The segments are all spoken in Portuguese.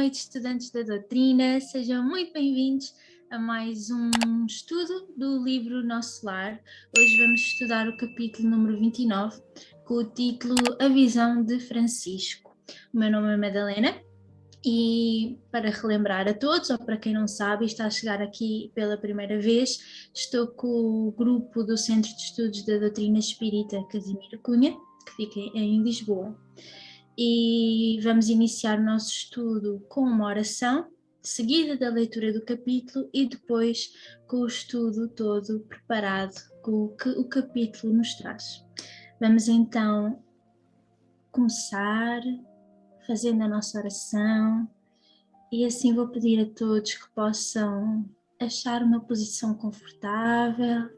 noite, estudantes da doutrina, sejam muito bem-vindos a mais um estudo do livro Nosso Lar. Hoje vamos estudar o capítulo número 29, com o título A Visão de Francisco. O meu nome é Madalena e, para relembrar a todos, ou para quem não sabe e está a chegar aqui pela primeira vez, estou com o grupo do Centro de Estudos da Doutrina Espírita Casimiro Cunha, que fica em Lisboa. E vamos iniciar o nosso estudo com uma oração, seguida da leitura do capítulo e depois com o estudo todo preparado com o que o capítulo nos traz. Vamos então começar fazendo a nossa oração e assim vou pedir a todos que possam achar uma posição confortável,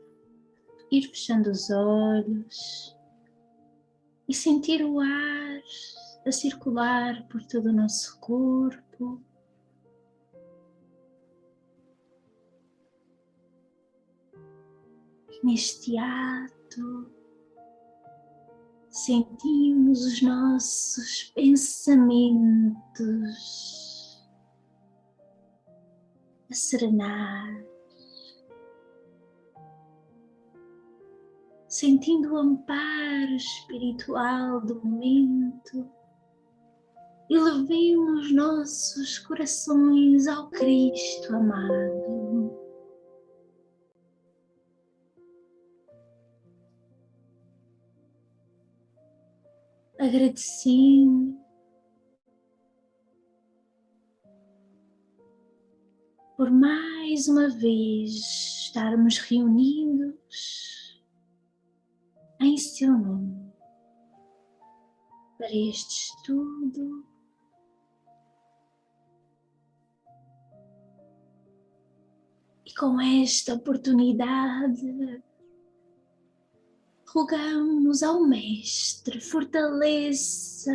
ir fechando os olhos e sentir o ar a circular por todo o nosso corpo. Neste ato, sentimos os nossos pensamentos a serenar, sentindo o amparo espiritual do momento. E levemos nossos corações ao Cristo amado. Agradecendo por mais uma vez estarmos reunidos em seu nome para este estudo. E com esta oportunidade, rogamos ao Mestre, fortaleça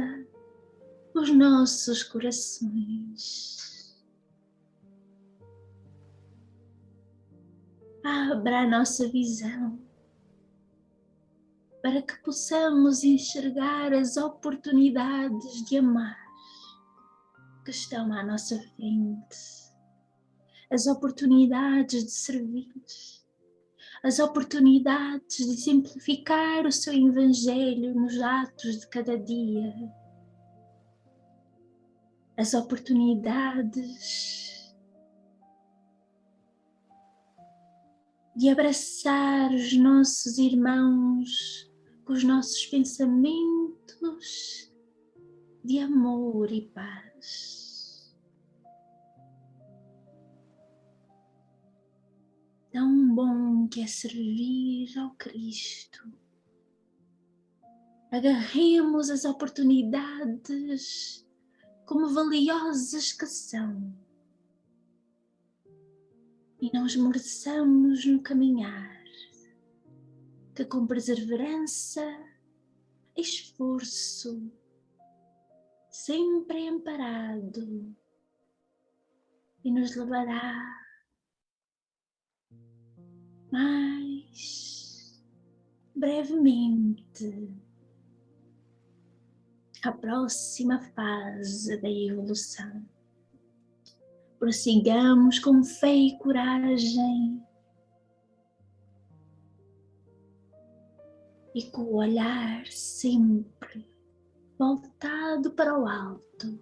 os nossos corações. Abra a nossa visão para que possamos enxergar as oportunidades de amar que estão à nossa frente. As oportunidades de servir, as oportunidades de exemplificar o seu Evangelho nos atos de cada dia, as oportunidades de abraçar os nossos irmãos com os nossos pensamentos de amor e paz. Tão bom que é servir ao Cristo. Agarremos as oportunidades como valiosas que são e não esmoreçamos no caminhar, que com perseverança, esforço, sempre amparado, e nos levará mais brevemente à próxima fase da evolução. Prossigamos com fé e coragem e com o olhar sempre voltado para o alto,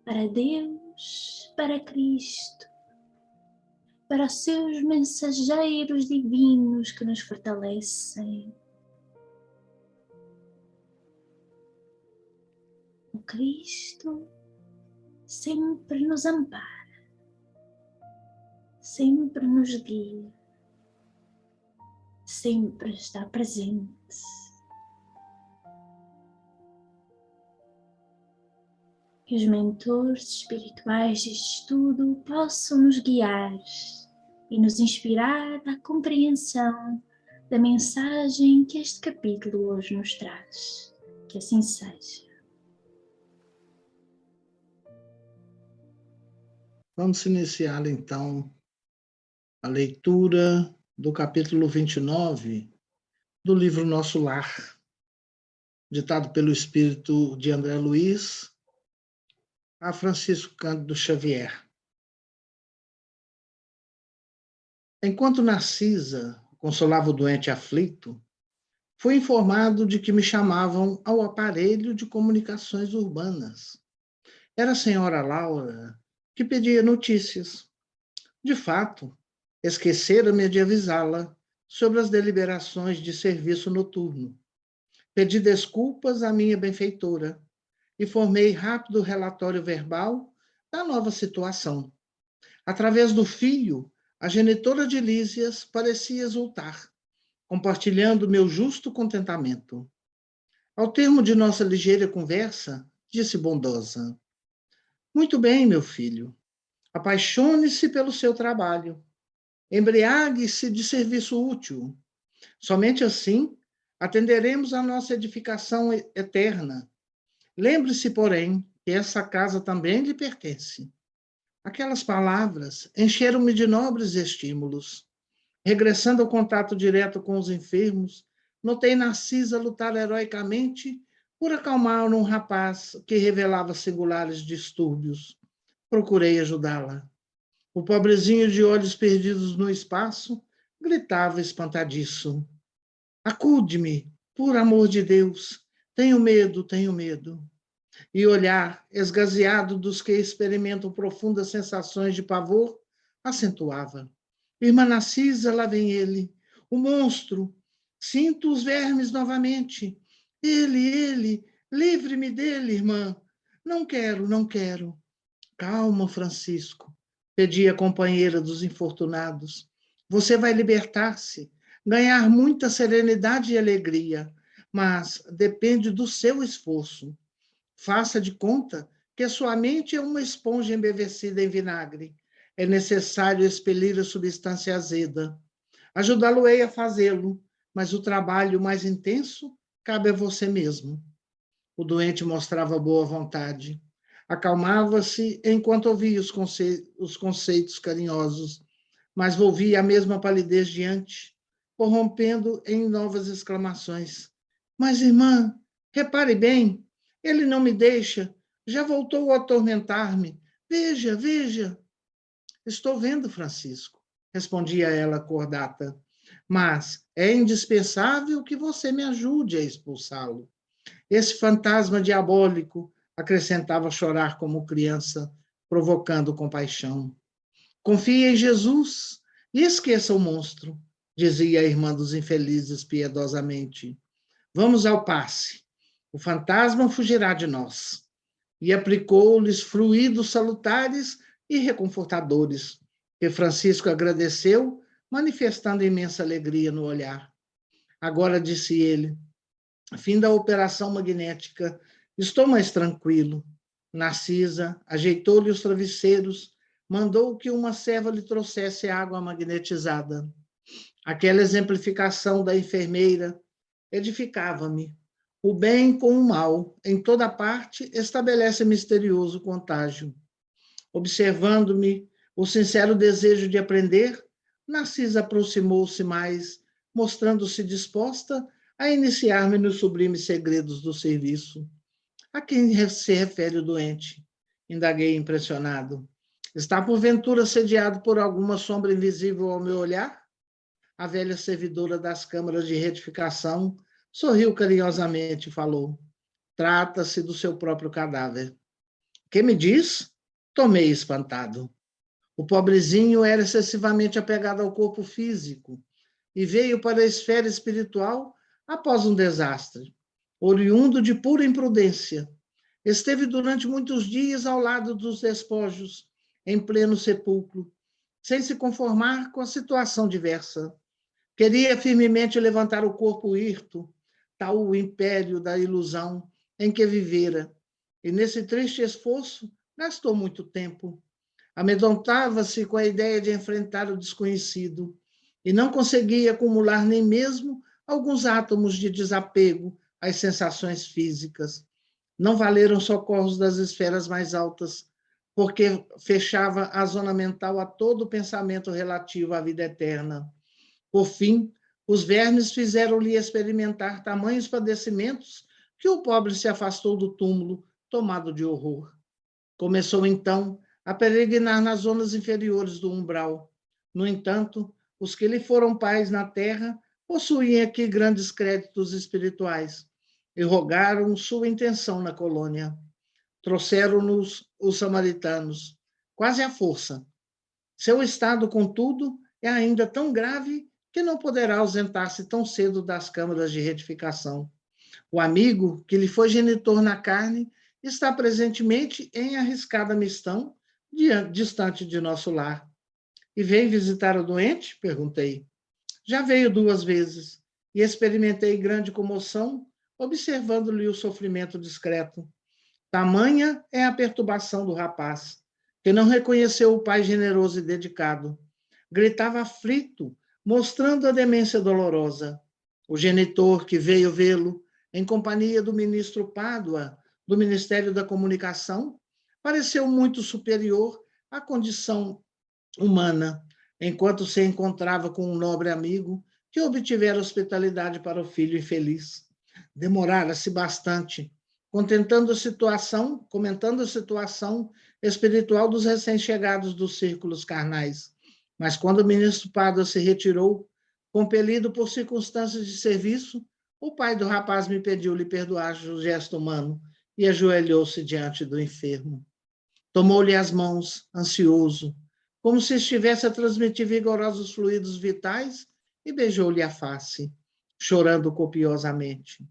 para Deus, para Cristo, para os seus mensageiros divinos que nos fortalecem. O Cristo sempre nos ampara, sempre nos guia, sempre está presente. Que os mentores espirituais deste estudo possam nos guiar e nos inspirar à compreensão da mensagem que este capítulo hoje nos traz. Que assim seja. Vamos iniciar então a leitura do capítulo 29 do livro Nosso Lar, ditado pelo espírito de André Luiz, a Francisco Cândido Xavier. Enquanto Narcisa consolava o doente aflito, fui informado de que me chamavam ao aparelho de comunicações urbanas. Era a senhora Laura que pedia notícias. De fato, esquecera-me de avisá-la sobre as deliberações de serviço noturno. Pedi desculpas à minha benfeitora e formei rápido relatório verbal da nova situação. Através do fio, a genitora de Lísias parecia exultar, compartilhando meu justo contentamento. Ao termo de nossa ligeira conversa, disse bondosa: muito bem, meu filho. Apaixone-se pelo seu trabalho. Embriague-se de serviço útil. Somente assim atenderemos à nossa edificação eterna. Lembre-se, porém, que essa casa também lhe pertence. Aquelas palavras encheram-me de nobres estímulos. Regressando ao contato direto com os enfermos, notei Narcisa lutar heroicamente por acalmar um rapaz que revelava singulares distúrbios. Procurei ajudá-la. O pobrezinho de olhos perdidos no espaço gritava espantadiço: acude-me, por amor de Deus, tenho medo, tenho medo. E olhar esgazeado dos que experimentam profundas sensações de pavor acentuava: irmã Narcisa, lá vem ele, o monstro. Sinto os vermes novamente. Ele, livre-me dele, irmã. Não quero, não quero. Calma, Francisco, pedia a companheira dos infortunados. Você vai libertar-se, ganhar muita serenidade e alegria, mas depende do seu esforço. Faça de conta que a sua mente é uma esponja embevecida em vinagre. É necessário expelir a substância azeda. Ajudá-lo-ei a fazê-lo, mas o trabalho mais intenso cabe a você mesmo. O doente mostrava boa vontade. Acalmava-se enquanto ouvia os conceitos carinhosos, mas volvia a mesma palidez diante, corrompendo em novas exclamações. Mas, irmã, repare bem, ele não me deixa, já voltou a atormentar-me. Veja, veja. Estou vendo, Francisco, respondia ela cordata, mas é indispensável que você me ajude a expulsá-lo. Esse fantasma diabólico, acrescentava chorar como criança, provocando compaixão. Confie em Jesus e esqueça o monstro, dizia a irmã dos infelizes piedosamente. Vamos ao passe. O fantasma fugirá de nós. E aplicou-lhes fluidos salutares e reconfortadores, que Francisco agradeceu, manifestando imensa alegria no olhar. Agora, disse ele, fim da operação magnética, estou mais tranquilo. Narcisa ajeitou-lhe os travesseiros, mandou que uma serva lhe trouxesse água magnetizada. Aquela exemplificação da enfermeira edificava-me. O bem com o mal, em toda parte, estabelece misterioso contágio. Observando-me o sincero desejo de aprender, Narcisa aproximou-se mais, mostrando-se disposta a iniciar-me nos sublimes segredos do serviço. A quem se refere o doente? Indaguei impressionado. Está porventura sediado por alguma sombra invisível ao meu olhar? A velha servidora das câmaras de retificação sorriu carinhosamente e falou: trata-se do seu próprio cadáver. Que me diz? Tomei espantado. O pobrezinho era excessivamente apegado ao corpo físico e veio para a esfera espiritual após um desastre, oriundo de pura imprudência. Esteve durante muitos dias ao lado dos despojos, em pleno sepulcro, sem se conformar com a situação diversa. Queria firmemente levantar o corpo hirto, tal o império da ilusão em que vivera, e nesse triste esforço gastou muito tempo. Amedrontava-se com a ideia de enfrentar o desconhecido e não conseguia acumular nem mesmo alguns átomos de desapego às sensações físicas. Não valeram socorros das esferas mais altas, porque fechava a zona mental a todo pensamento relativo à vida eterna. Por fim, os vermes fizeram-lhe experimentar tamanhos padecimentos que o pobre se afastou do túmulo, tomado de horror. Começou, então, a peregrinar nas zonas inferiores do umbral. No entanto, os que lhe foram pais na terra possuem aqui grandes créditos espirituais e rogaram sua intenção na colônia. Trouxeram-nos os samaritanos, quase à força. Seu estado, contudo, é ainda tão grave que não poderá ausentar-se tão cedo das câmaras de retificação. O amigo, que lhe foi genitor na carne, está presentemente em arriscada missão, distante de nosso lar. E veio visitar o doente? Perguntei. Já veio 2 vezes, e experimentei grande comoção, observando-lhe o sofrimento discreto. Tamanha é a perturbação do rapaz, que não reconheceu o pai generoso e dedicado. Gritava aflito, mostrando a demência dolorosa. O genitor, que veio vê-lo, em companhia do ministro Pádua, do Ministério da Comunicação, pareceu muito superior à condição humana, enquanto se encontrava com um nobre amigo que obtivera hospitalidade para o filho infeliz. Demorara-se bastante, comentando a situação espiritual dos recém-chegados dos círculos carnais. Mas quando o ministro Pádua se retirou, compelido por circunstâncias de serviço, o pai do rapaz me pediu-lhe perdoar o gesto humano e ajoelhou-se diante do enfermo. Tomou-lhe as mãos, ansioso, como se estivesse a transmitir vigorosos fluidos vitais, e beijou-lhe a face, chorando copiosamente.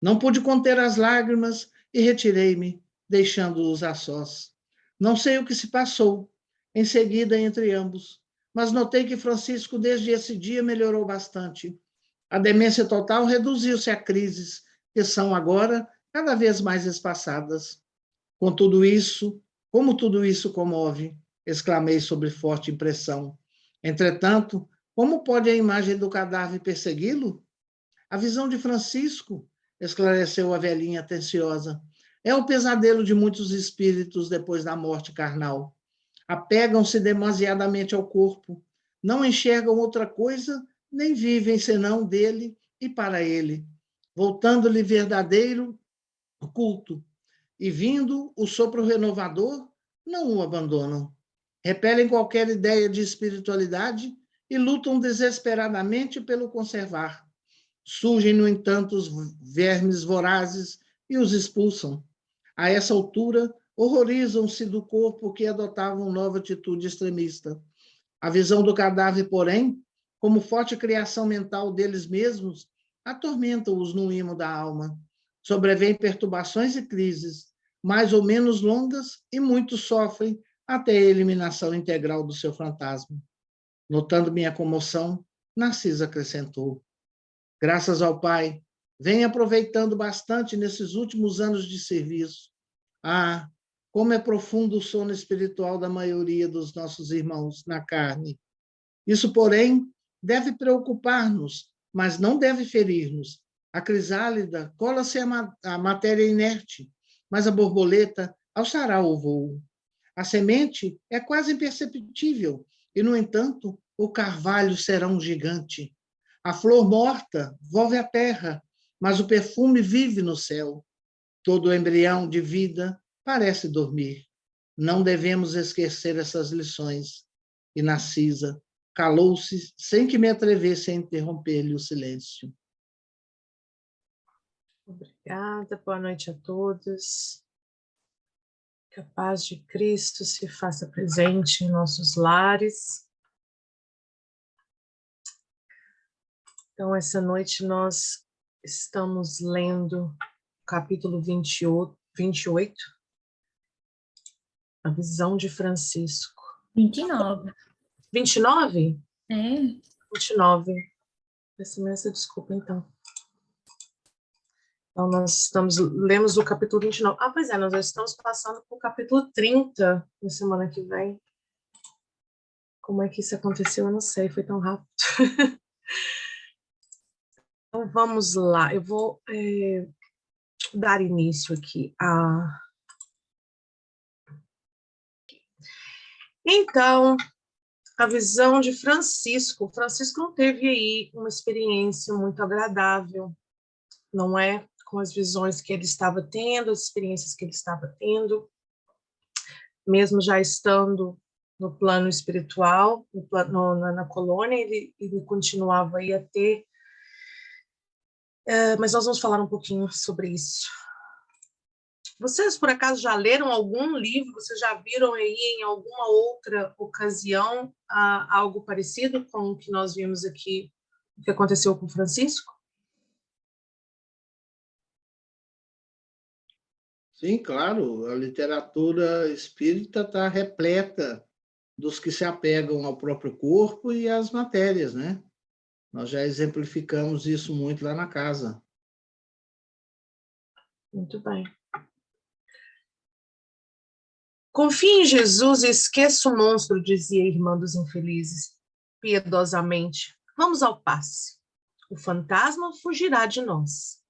Não pude conter as lágrimas e retirei-me, deixando-os a sós. Não sei o que se passou, em seguida, entre ambos, mas notei que Francisco, desde esse dia, melhorou bastante. A demência total reduziu-se a crises, que são agora cada vez mais espaçadas. Com tudo isso, como tudo isso comove, exclamei sobre forte impressão. Entretanto, como pode a imagem do cadáver persegui-lo? A visão de Francisco, esclareceu a velhinha atenciosa, é o pesadelo de muitos espíritos depois da morte carnal. Apegam-se demasiadamente ao corpo, não enxergam outra coisa, nem vivem senão dele e para ele, voltando-lhe verdadeiro culto, e vindo o sopro renovador, não o abandonam. Repelem qualquer ideia de espiritualidade e lutam desesperadamente pelo conservar. Surgem, no entanto, os vermes vorazes e os expulsam. A essa altura, horrorizam-se do corpo que adotavam nova atitude extremista. A visão do cadáver, porém, como forte criação mental deles mesmos, atormenta-os no imo da alma. Sobrevêm perturbações e crises, mais ou menos longas, e muitos sofrem até a eliminação integral do seu fantasma. Notando minha comoção, Narcisa acrescentou: graças ao Pai, vem aproveitando bastante nesses últimos anos de serviço. Ah, como é profundo o sono espiritual da maioria dos nossos irmãos na carne. Isso, porém, deve preocupar-nos, mas não deve ferir-nos. A crisálida cola-se à matéria inerte, mas a borboleta alçará o voo. A semente é quase imperceptível, e, no entanto, o carvalho será um gigante. A flor morta volve à terra, mas o perfume vive no céu. Todo embrião de vida parece dormir. Não devemos esquecer essas lições. E Narcisa calou-se sem que me atrevesse a interromper-lhe o silêncio. Obrigada, boa noite a todos. Que a paz de Cristo se faça presente em nossos lares. Então, essa noite nós estamos lendo o capítulo 28, a visão de Francisco. 29. 29? É. 29. Peço imensa desculpa, então. Então, lemos o capítulo 29. Ah, pois é, nós já estamos passando para o capítulo 30 na semana que vem. Como é que isso aconteceu? Eu não sei, foi tão rápido. Então, vamos lá. Eu vou dar início aqui a... Então, a visão de Francisco. Francisco não teve aí uma experiência muito agradável, não é? Com as visões que ele estava tendo, as experiências que ele estava tendo. mesmo já estando no plano espiritual, na colônia, ele continuava aí a ter. Mas nós vamos falar um pouquinho sobre isso. Vocês, por acaso, já leram algum livro? Vocês já viram aí em alguma outra ocasião algo parecido com o que nós vimos aqui, o que aconteceu com Francisco? Sim, claro, a literatura espírita está repleta dos que se apegam ao próprio corpo e às matérias, né? Nós já exemplificamos isso muito lá na casa. Muito bem. Confie em Jesus e esqueça o monstro, dizia a irmã dos infelizes, piedosamente. Vamos ao passe. O fantasma fugirá de nós.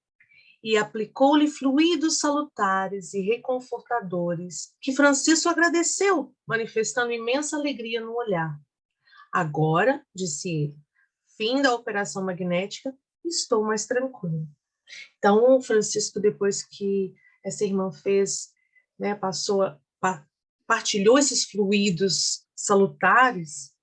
E aplicou-lhe fluidos salutares e reconfortadores, que Francisco agradeceu, manifestando imensa alegria no olhar. Agora, disse ele, fim da operação magnética, estou mais tranquilo. Então, Francisco, depois que essa irmã fez, né, partilhou esses fluidos salutares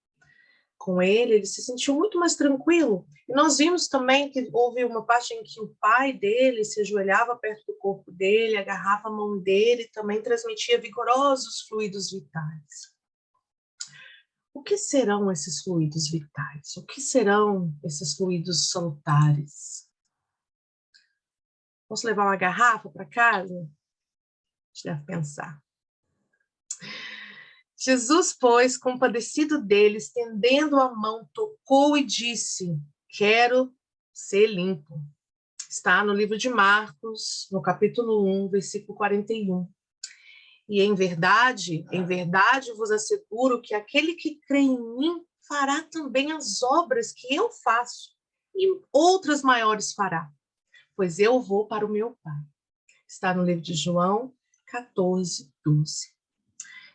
com ele se sentiu muito mais tranquilo. E nós vimos também que houve uma parte em que o pai dele se ajoelhava perto do corpo dele, agarrava a mão dele e também transmitia vigorosos fluidos vitais. O que serão esses fluidos vitais? O que serão esses fluidos salutares? Posso levar uma garrafa para casa? A gente deve pensar. Jesus, pois, compadecido dele, estendendo a mão, tocou e disse, quero ser limpo. Está no livro de Marcos, no capítulo 1, versículo 41. E em verdade vos asseguro que aquele que crê em mim fará também as obras que eu faço, e outras maiores fará, pois eu vou para o meu Pai. Está no livro de João 14, 12.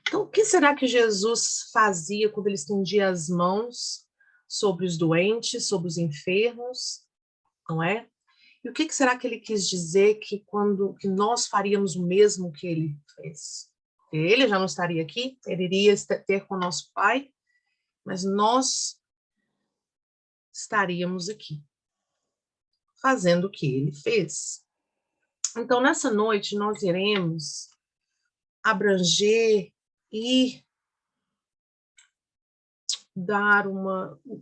Então, o que será que Jesus fazia quando ele estendia as mãos sobre os doentes, sobre os enfermos, não é? E o que será que ele quis dizer que nós faríamos o mesmo que ele fez? Ele já não estaria aqui, ele iria ter com o nosso Pai, mas nós estaríamos aqui, fazendo o que ele fez. Então, nessa noite, nós iremos abranger e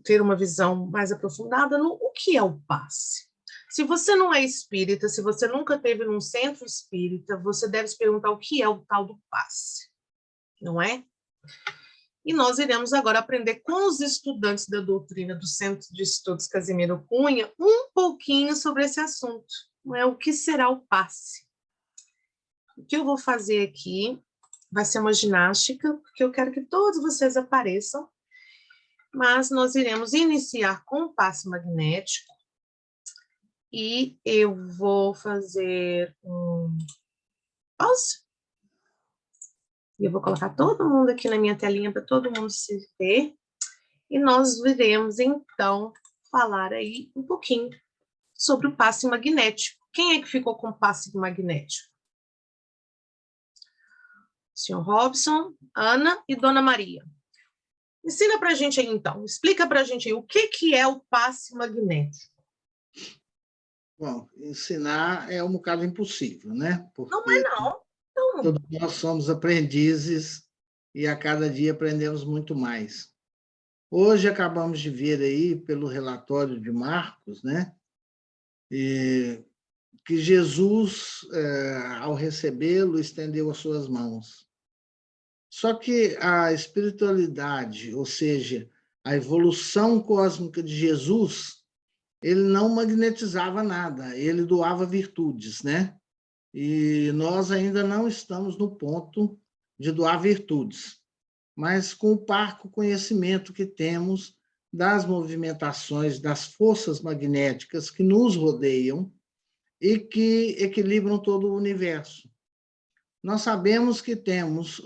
ter uma visão mais aprofundada no o que é o passe. Se você não é espírita, se você nunca esteve num centro espírita, você deve se perguntar o que é o tal do passe, não é? E nós iremos agora aprender com os estudantes da doutrina do Centro de Estudos Casimiro Cunha um pouquinho sobre esse assunto, não é? O que será o passe? O que eu vou fazer aqui vai ser uma ginástica, porque eu quero que todos vocês apareçam, mas nós iremos iniciar com o passe magnético e eu vou fazer um pause. E eu vou colocar todo mundo aqui na minha telinha para todo mundo se ver. E nós iremos, então, falar aí um pouquinho sobre o passe magnético. Quem é que ficou com o passe magnético? Senhor Robson, Ana e Dona Maria. Ensina para a gente aí, então. Explica para a gente aí o que é o passe magnético. Bom, ensinar é um bocado impossível, né? Porque não é, não. Todos nós somos aprendizes e a cada dia aprendemos muito mais. Hoje acabamos de ver aí, pelo relatório de Marcos, né? Que Jesus, ao recebê-lo, estendeu as suas mãos. Só que a espiritualidade, ou seja, a evolução cósmica de Jesus, ele não magnetizava nada, ele doava virtudes, né? E nós ainda não estamos no ponto de doar virtudes, mas com o parco conhecimento que temos das movimentações das forças magnéticas que nos rodeiam e que equilibram todo o universo. Nós sabemos que temos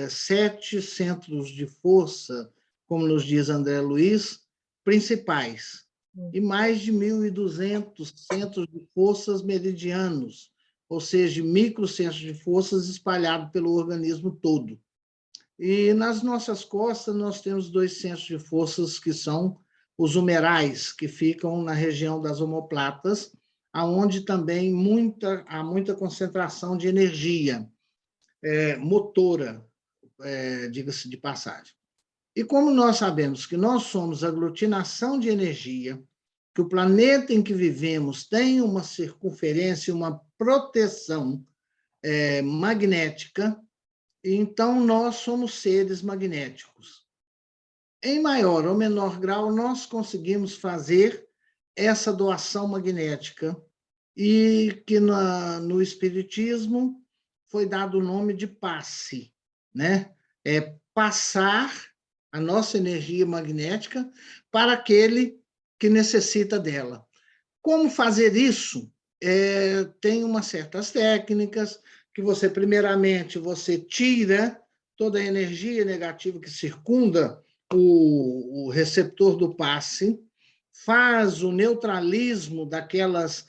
7 centros de força, como nos diz André Luiz, principais, e mais de 1.200 centros de forças meridianos, ou seja, microcentros de forças espalhados pelo organismo todo. E nas nossas costas nós temos 2 centros de forças que são os humerais, que ficam na região das omoplatas, aonde também há muita concentração de energia motora, diga-se de passagem. E como nós sabemos que nós somos aglutinação de energia, que o planeta em que vivemos tem uma circunferência, uma proteção magnética, então nós somos seres magnéticos. Em maior ou menor grau, nós conseguimos fazer essa doação magnética, e que no Espiritismo foi dado o nome de passe, né? É passar a nossa energia magnética para aquele que necessita dela. Como fazer isso? Tem umas certas técnicas que você, primeiramente, você tira toda a energia negativa que circunda o receptor do passe, faz o neutralismo daquelas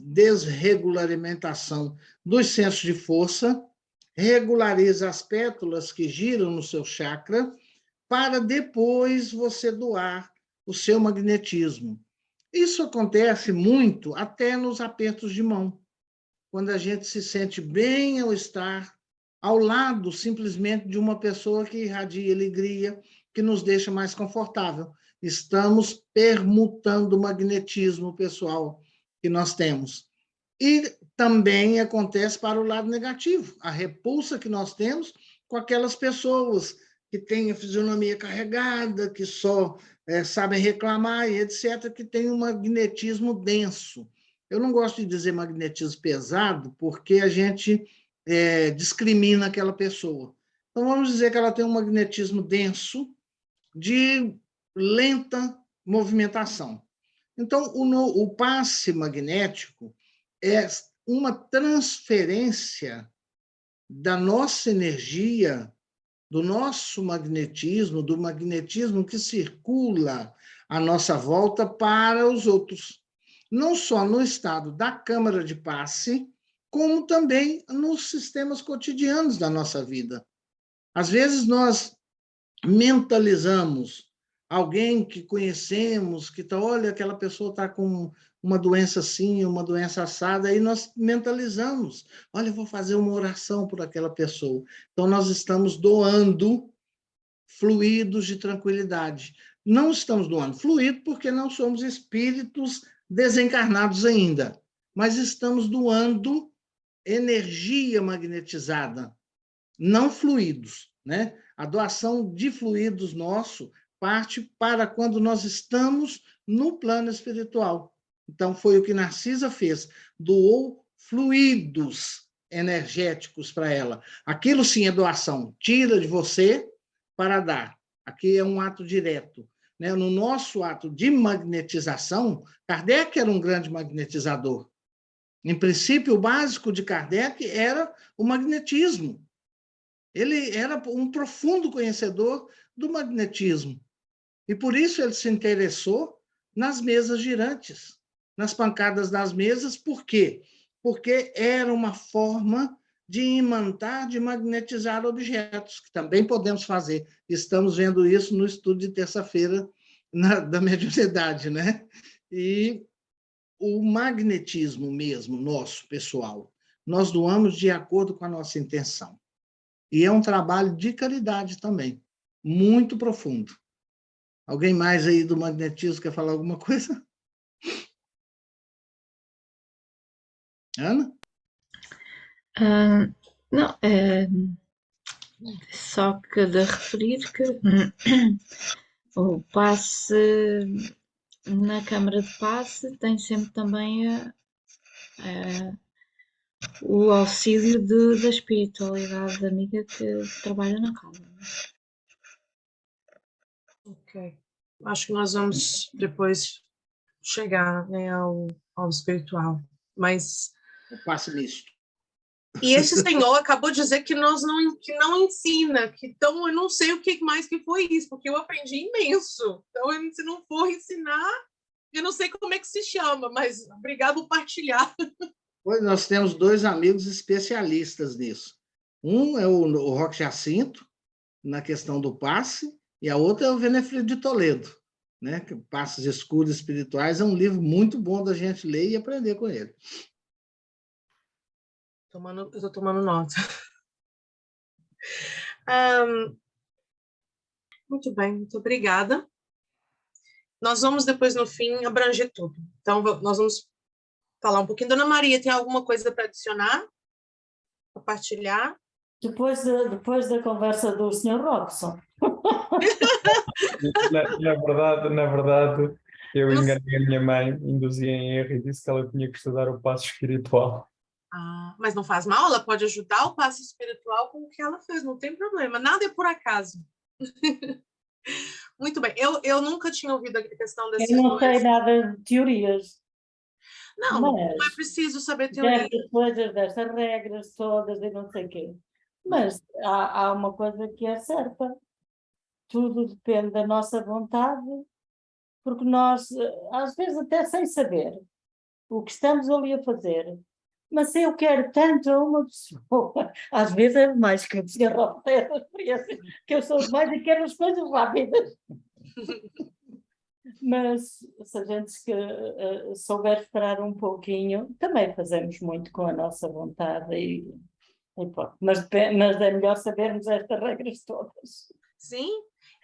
desregulamentação dos centros de força, regulariza as pétalas que giram no seu chakra, para depois você doar o seu magnetismo. Isso acontece muito até nos apertos de mão, quando a gente se sente bem ao estar ao lado simplesmente de uma pessoa que irradia alegria, que nos deixa mais confortável. Estamos permutando o magnetismo pessoal que nós temos. E também acontece para o lado negativo, a repulsa que nós temos com aquelas pessoas que têm a fisionomia carregada, que só sabem reclamar, e etc., que têm um magnetismo denso. Eu não gosto de dizer magnetismo pesado, porque a gente discrimina aquela pessoa. Então, vamos dizer que ela tem um magnetismo denso, de lenta movimentação. Então, o passe magnético é uma transferência da nossa energia, do nosso magnetismo, do magnetismo que circula à nossa volta para os outros. Não só no estado da câmara de passe, como também nos sistemas cotidianos da nossa vida. Às vezes nós mentalizamos alguém que conhecemos, que está, olha, aquela pessoa está com uma doença assim, uma doença assada, aí nós mentalizamos, olha, eu vou fazer uma oração por aquela pessoa. Então, nós estamos doando fluidos de tranquilidade. Não estamos doando fluido porque não somos espíritos desencarnados ainda, mas estamos doando energia magnetizada, não fluidos, né? A doação de fluidos nosso parte para quando nós estamos no plano espiritual. Então, foi o que Narcisa fez, doou fluidos energéticos para ela. Aquilo sim é doação, tira de você para dar. Aqui é um ato direto. Né? No nosso ato de magnetização, Kardec era um grande magnetizador. Em princípio, o básico de Kardec era o magnetismo. Ele era um profundo conhecedor do magnetismo. E por isso ele se interessou nas mesas girantes, nas pancadas das mesas. Por quê? Porque era uma forma de imantar, de magnetizar objetos, que também podemos fazer. Estamos vendo isso no estudo de terça-feira da mediunidade, né? E o magnetismo mesmo, nosso, pessoal, nós doamos de acordo com a nossa intenção. E é um trabalho de caridade também, muito profundo. Alguém mais aí do magnetismo quer falar alguma coisa? Ana? Não, só que de referir que o passe na Câmara de Passe tem sempre também o auxílio da espiritualidade amiga que trabalha na casa. Ok. Acho que nós vamos depois chegar, né, ao espiritual. Mas O passe misto. e esse senhor acabou de dizer que que não ensina, que, então eu não sei o que mais que foi isso, porque eu aprendi imenso. Então, se não for ensinar, eu não sei como é que se chama, mas obrigado por partilhar. Pois nós temos 2 amigos especialistas nisso. Um é o Roque Jacinto, na questão do passe, e a outra é o Venefredo de Toledo, né? Passos Escuros Espirituais é um livro muito bom da gente ler e aprender com ele. Eu estou tomando nota. Muito bem, muito obrigada. Nós vamos depois, no fim, abranger tudo. Então, nós vamos falar um pouquinho. Dona Maria, tem alguma coisa para adicionar? Compartilhar? Depois da conversa do Sr. Robson. Na verdade, eu enganei a minha mãe, induzi em erro e disse que ela tinha que estudar o passo espiritual. Mas não faz mal, ela pode ajudar o passo espiritual com o que ela fez, não tem problema, nada é por acaso. Muito bem, eu nunca tinha ouvido a questão desses Eu não sei nada de teorias. Não é preciso saber teoria. Destas coisas, destas regras todas e não sei o quê. Mas há uma coisa que é certa. Tudo depende da nossa vontade, porque nós, às vezes até sem saber o que estamos ali a fazer, mas se eu quero tanto a uma pessoa, às vezes é mais que eu essa experiência, que eu sou demais e quero as coisas rápidas. Mas se a gente souber esperar um pouquinho, também fazemos muito com a nossa vontade e pronto. Mas é melhor sabermos estas regras todas. Sim,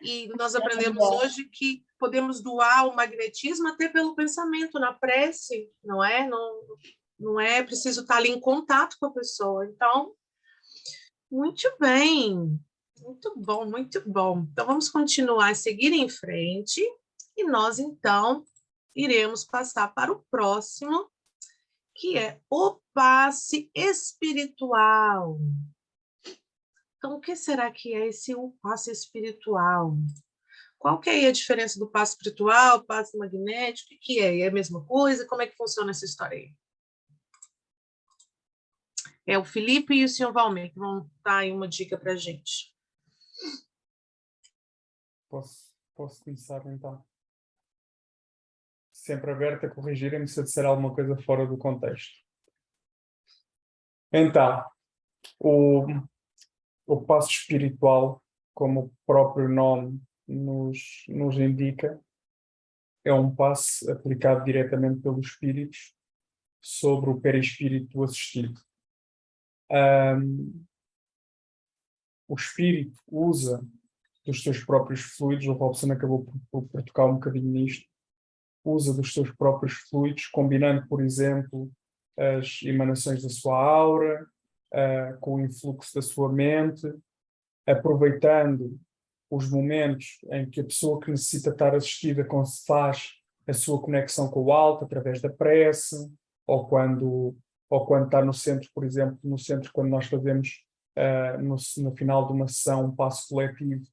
e nós aprendemos hoje que podemos doar o magnetismo até pelo pensamento, na prece, não é? Não é preciso estar ali em contato com a pessoa. Então, muito bem, muito bom, muito bom. Então, vamos continuar a seguir em frente e nós, então, iremos passar para o próximo, que é o passe espiritual. Então, o que será que é esse passe espiritual? Qual que é a diferença do passe espiritual, passe magnético? O que é? É a mesma coisa? Como é que funciona essa história aí? É o Felipe e o senhor Valmir que vão dar aí uma dica para a gente. Posso começar, então? Sempre aberto a corrigirem-me se eu disser alguma coisa fora do contexto. Então, o passo espiritual, como o próprio nome nos indica, é um passo aplicado diretamente pelos espíritos sobre o perispírito assistido. O espírito usa dos seus próprios fluidos, o Robson acabou por tocar um bocadinho nisto, usa dos seus próprios fluidos, combinando, por exemplo, as emanações da sua aura, com o influxo da sua mente, aproveitando os momentos em que a pessoa que necessita estar assistida faz a sua conexão com o alto através da prece, ou quando está no centro, por exemplo, quando nós fazemos no final de uma sessão um passo coletivo,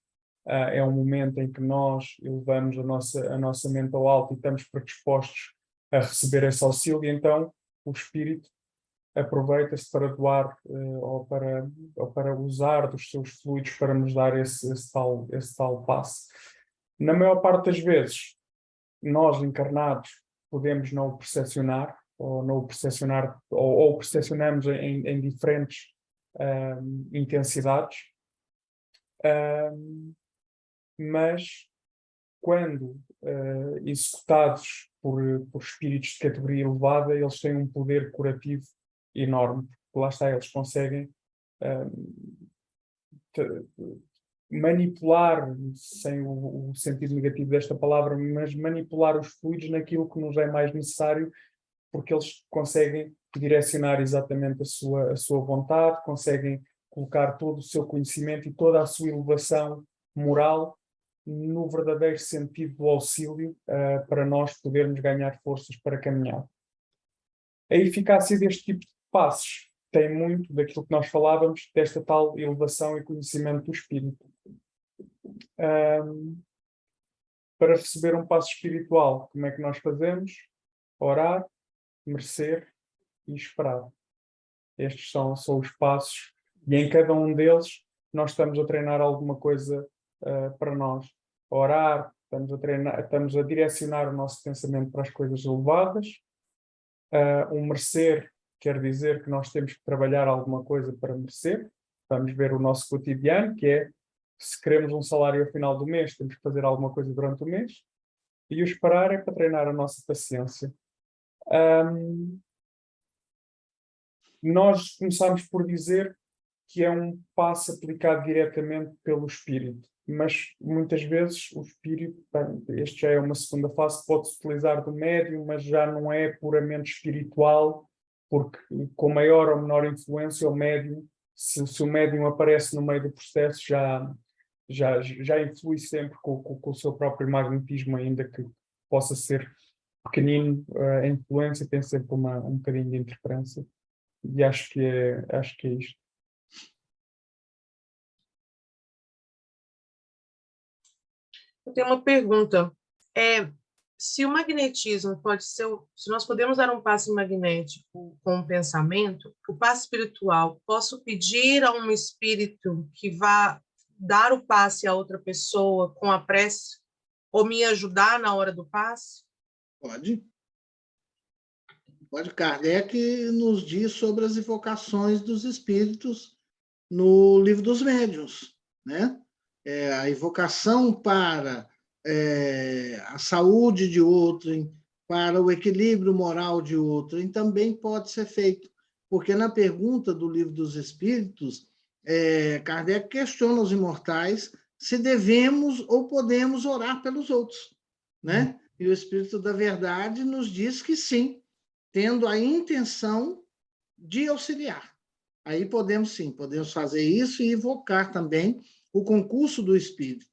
é um momento em que nós elevamos a nossa mente ao alto e estamos predispostos a receber esse auxílio, e então o espírito aproveita-se para doar ou para usar dos seus fluidos para nos dar esse tal passe. Na maior parte das vezes, nós encarnados podemos não o percepcionar, ou não o percepcionar, ou percepcionamos em diferentes intensidades, mas quando executados por espíritos de categoria elevada, eles têm um poder curativo enorme, porque lá está, eles conseguem manipular, sem o sentido negativo desta palavra, mas manipular os fluidos naquilo que nos é mais necessário, porque eles conseguem direcionar exatamente a sua vontade, conseguem colocar todo o seu conhecimento e toda a sua elevação moral no verdadeiro sentido do auxílio, para nós podermos ganhar forças para caminhar. A eficácia deste tipo de passos tem muito daquilo que nós falávamos, desta tal elevação e conhecimento do espírito. Para receber um passo espiritual, como é que nós fazemos? Orar, merecer e esperar. Estes são os passos, e em cada um deles nós estamos a treinar alguma coisa para nós. Orar, estamos a direcionar o nosso pensamento para as coisas elevadas. O merecer quer dizer que nós temos que trabalhar alguma coisa para merecer, Vamos ver o nosso cotidiano, que é, se queremos um salário ao final do mês, temos que fazer alguma coisa durante o mês. E o esperar é para treinar a nossa paciência. Nós começamos por dizer que é um passo aplicado diretamente pelo espírito, mas muitas vezes o espírito, este já é uma segunda fase, pode-se utilizar do médium, mas já não é puramente espiritual, porque com maior ou menor influência o médium, se o médium aparece no meio do processo, já influi sempre com o seu próprio magnetismo, ainda que possa ser pequenino, a influência tem sempre um bocadinho de interferência. E acho que é isto. Eu tenho uma pergunta. Se o magnetismo pode ser, se nós podemos dar um passe magnético com um pensamento, o passe espiritual, posso pedir a um espírito que vá dar o passe a outra pessoa com a prece ou me ajudar na hora do passe? Pode. Kardec nos diz sobre as invocações dos espíritos no Livro dos Médiuns, né? A invocação para a saúde de outrem, para o equilíbrio moral de outrem, também pode ser feito, porque na pergunta do Livro dos Espíritos, Kardec questiona os imortais se devemos ou podemos orar pelos outros, né? E o Espírito da Verdade nos diz que sim, tendo a intenção de auxiliar. Aí podemos sim, podemos fazer isso e invocar também o concurso do Espírito,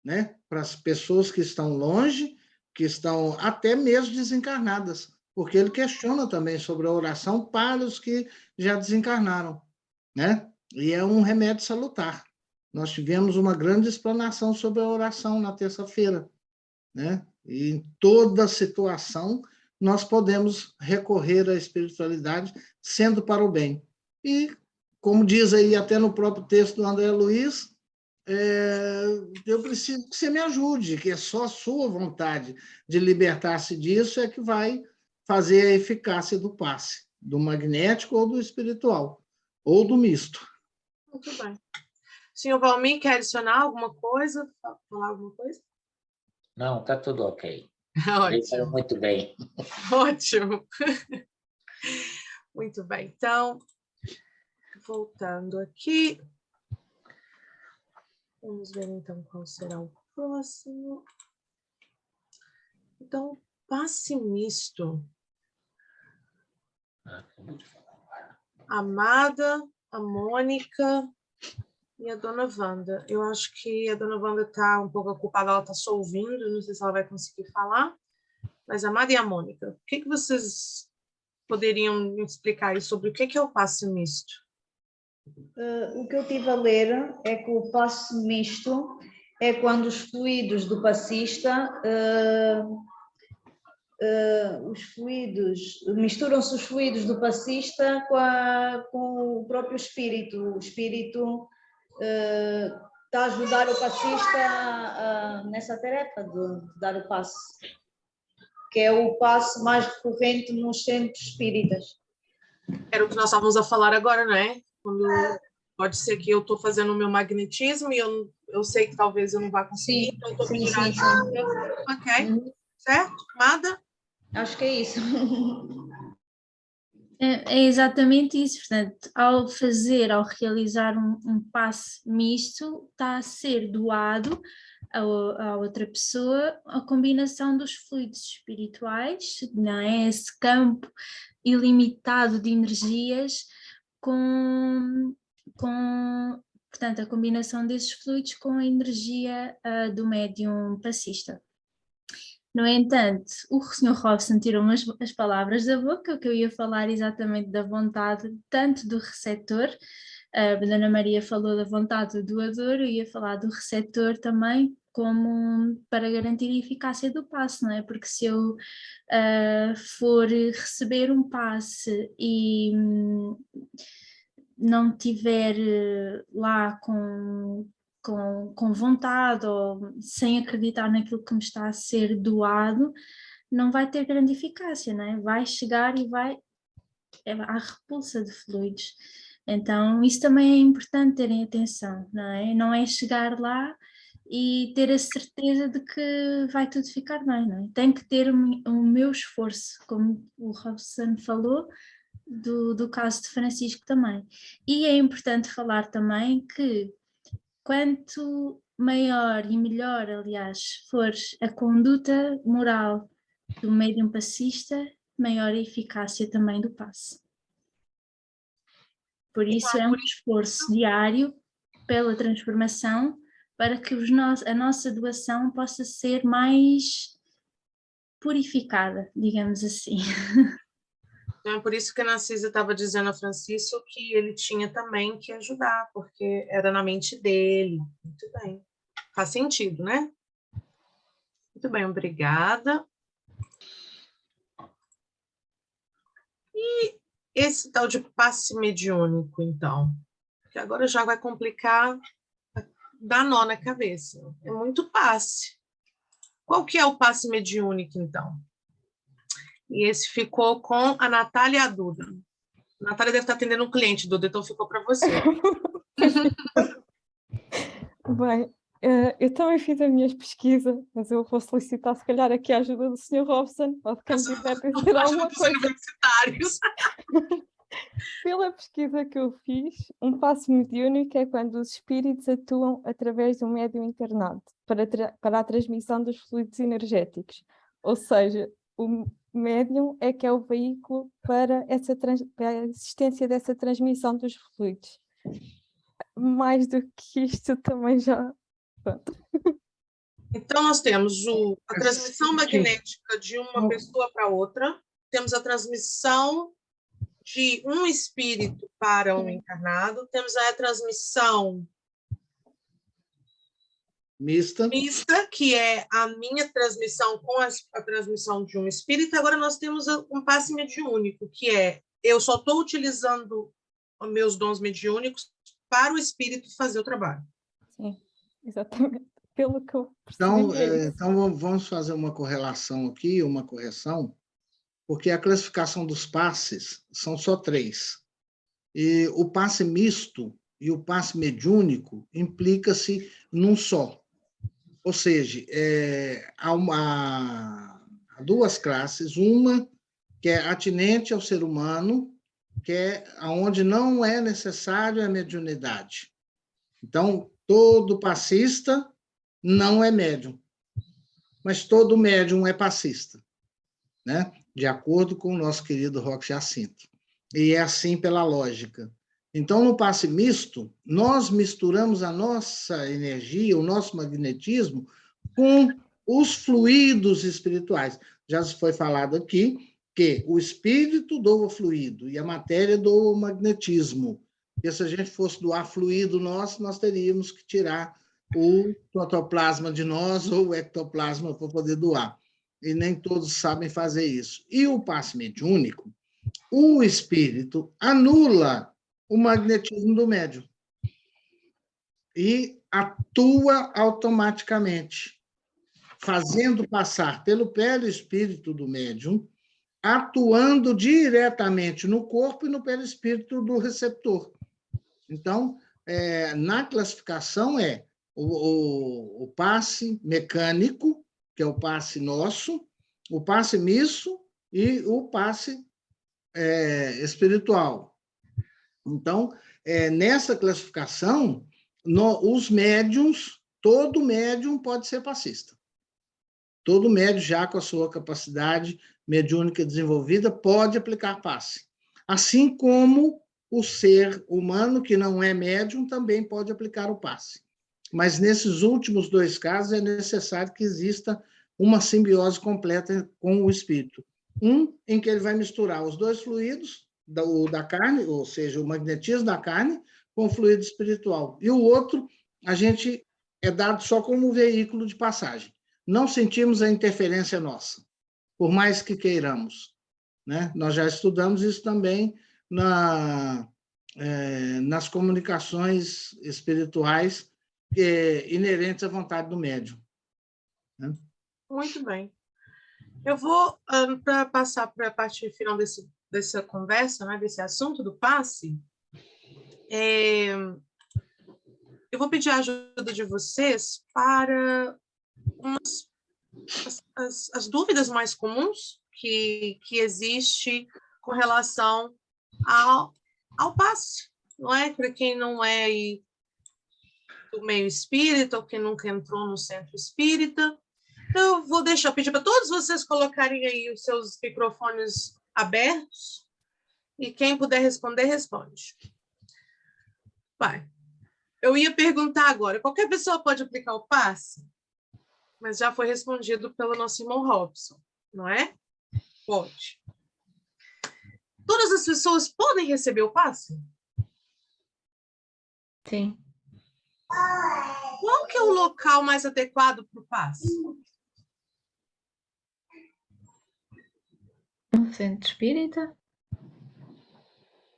né? Para as pessoas que estão longe, que estão até mesmo desencarnadas, porque ele questiona também sobre a oração para os que já desencarnaram, né? E é um remédio salutar. Nós tivemos uma grande explanação sobre a oração na terça-feira, né? E em toda situação nós podemos recorrer à espiritualidade sendo para o bem. E, como diz aí até no próprio texto do André Luiz, eu preciso que você me ajude, que é só a sua vontade de libertar-se disso é que vai fazer a eficácia do passe, do magnético ou do espiritual, ou do misto. Muito bem. Senhor Valmir, quer adicionar alguma coisa? Falar alguma coisa? Não, está tudo ok. Ótimo. Muito bem. Ótimo. Muito bem. Então, voltando aqui. Vamos ver, então, qual será o próximo. Então, passe misto. Amada, a Mônica e a Dona Wanda. Eu acho que a Dona Wanda está um pouco ocupada, ela está só ouvindo, não sei se ela vai conseguir falar. Mas a Amada e a Mônica, o que vocês poderiam me explicar aí sobre o que é o passe misto? O que eu tive a ler é que o passe misto é quando os fluidos do passista, misturam-se os fluidos do passista com o próprio espírito. O espírito está a ajudar o passista nessa tarefa de dar o passe, que é o passe mais recorrente nos centros espíritas. Era o que nós estávamos a falar agora, não é? Quando pode ser que eu estou fazendo o meu magnetismo e eu sei que talvez eu não vá conseguir, Sim, então estou sim, pedindo sim, ajuda. Ok, certo? Amada? Acho que é isso. É exatamente isso, portanto, ao realizar um passe misto, está a ser doado a outra pessoa a combinação dos fluidos espirituais, não é? Esse campo ilimitado de energias portanto, a combinação desses fluidos com a energia do médium passista. No entanto, o Sr. Robson tirou-me as palavras da boca, que eu ia falar exatamente da vontade tanto do receptor, a Dona Maria falou da vontade do doador, eu ia falar do receptor também, como para garantir a eficácia do passe, não é? Porque se eu for receber um passe e não tiver lá com vontade ou sem acreditar naquilo que me está a ser doado, não vai ter grande eficácia, não é? Vai chegar e há repulsa de fluidos. Então, isso também é importante terem atenção, não é? Não é chegar lá e ter a certeza de que vai tudo ficar bem, não é? Tem que ter o meu esforço, como o Robson falou, do caso de Francisco também. E é importante falar também que quanto maior e melhor, aliás, for a conduta moral do médium passista, maior a eficácia também do passe. Por isso é um esforço diário pela transformação para que a nossa doação possa ser mais purificada, digamos assim. Então, é por isso que a Narcisa estava dizendo a Francisco que ele tinha também que ajudar, porque era na mente dele. Muito bem. Faz sentido, né? Muito bem, obrigada. E esse tal de passe mediúnico, então? Que agora já vai complicar, dar nó na cabeça. É muito passe. Qual que é o passe mediúnico, então? E esse ficou com a Natália e a Duda. A Natália deve estar atendendo um cliente, Duda, então ficou para você. Bem, eu também fiz as minhas pesquisas, mas eu vou solicitar, se calhar, aqui a ajuda do Sr. Robson, ou de quem quiser dizer alguma Dos coisa. universitários. Pela pesquisa que eu fiz, um passe mediúnico é quando os espíritos atuam através de um médium encarnado para a transmissão dos fluidos energéticos. Ou seja, o médium é que é o veículo para para a existência dessa transmissão dos fluidos. Mais do que isto também já... Pronto. Então, nós temos a transmissão magnética de uma pessoa para outra, temos a transmissão de um espírito para um encarnado, temos a transmissão Mista. que é a minha transmissão com a transmissão de um espírito. Agora nós temos um passe mediúnico, que é eu só estou utilizando os meus dons mediúnicos para o espírito fazer o trabalho. Sim, exatamente. Pelo que eu percebi. Então vamos fazer uma correlação aqui, uma correção, porque a classificação dos passes são só 3. E o passe misto e o passe mediúnico implica-se num só. Ou seja, há 2 classes, uma que é atinente ao ser humano, que é onde não é necessário a mediunidade. Então, todo passista não é médium, mas todo médium é passista, né? De acordo com o nosso querido Roque Jacinto. E é assim pela lógica. Então, no passe misto, nós misturamos a nossa energia, o nosso magnetismo, com os fluidos espirituais. Já foi falado aqui que o espírito doa fluido e a matéria doa o magnetismo. E se a gente fosse doar fluido nosso, nós teríamos que tirar o protoplasma de nós ou o ectoplasma para poder doar. E nem todos sabem fazer isso. E o passe mediúnico, o espírito anula o magnetismo do médium e atua automaticamente, fazendo passar pelo perispírito do médium, atuando diretamente no corpo e no perispírito do receptor. Então, na classificação o passe mecânico, que é o passe nosso, o passe misto e o passe espiritual. Então, nessa classificação, os médiums, todo médium pode ser passista. Todo médium, já com a sua capacidade mediúnica desenvolvida, pode aplicar passe. Assim como o ser humano, que não é médium, também pode aplicar o passe. Mas nesses últimos 2 casos, é necessário que exista uma simbiose completa com o espírito. Um em que ele vai misturar os 2 fluidos da carne, ou seja, o magnetismo da carne, com o fluido espiritual. E o outro, a gente é dado só como veículo de passagem. Não sentimos a interferência nossa, por mais que queiramos, né? Nós já estudamos isso também nas comunicações espirituais inerentes à vontade do médium, né? Muito bem. Eu vou, para passar para a parte final dessa conversa, né, desse assunto do passe, Eu vou pedir a ajuda de vocês para as dúvidas mais comuns que existe com relação ao passe, não é? Para quem não é do meio espírita ou quem nunca entrou no centro espírita. Então, eu vou pedir para todos vocês colocarem aí os seus microfones abertos e quem puder responder, responde. Vai. Eu ia perguntar agora, qualquer pessoa pode aplicar o passe? Mas já foi respondido pelo nosso irmão Robson, não é? Pode. Todas as pessoas podem receber o passe? Sim. Qual que é o local mais adequado para o passe? Um centro espírita?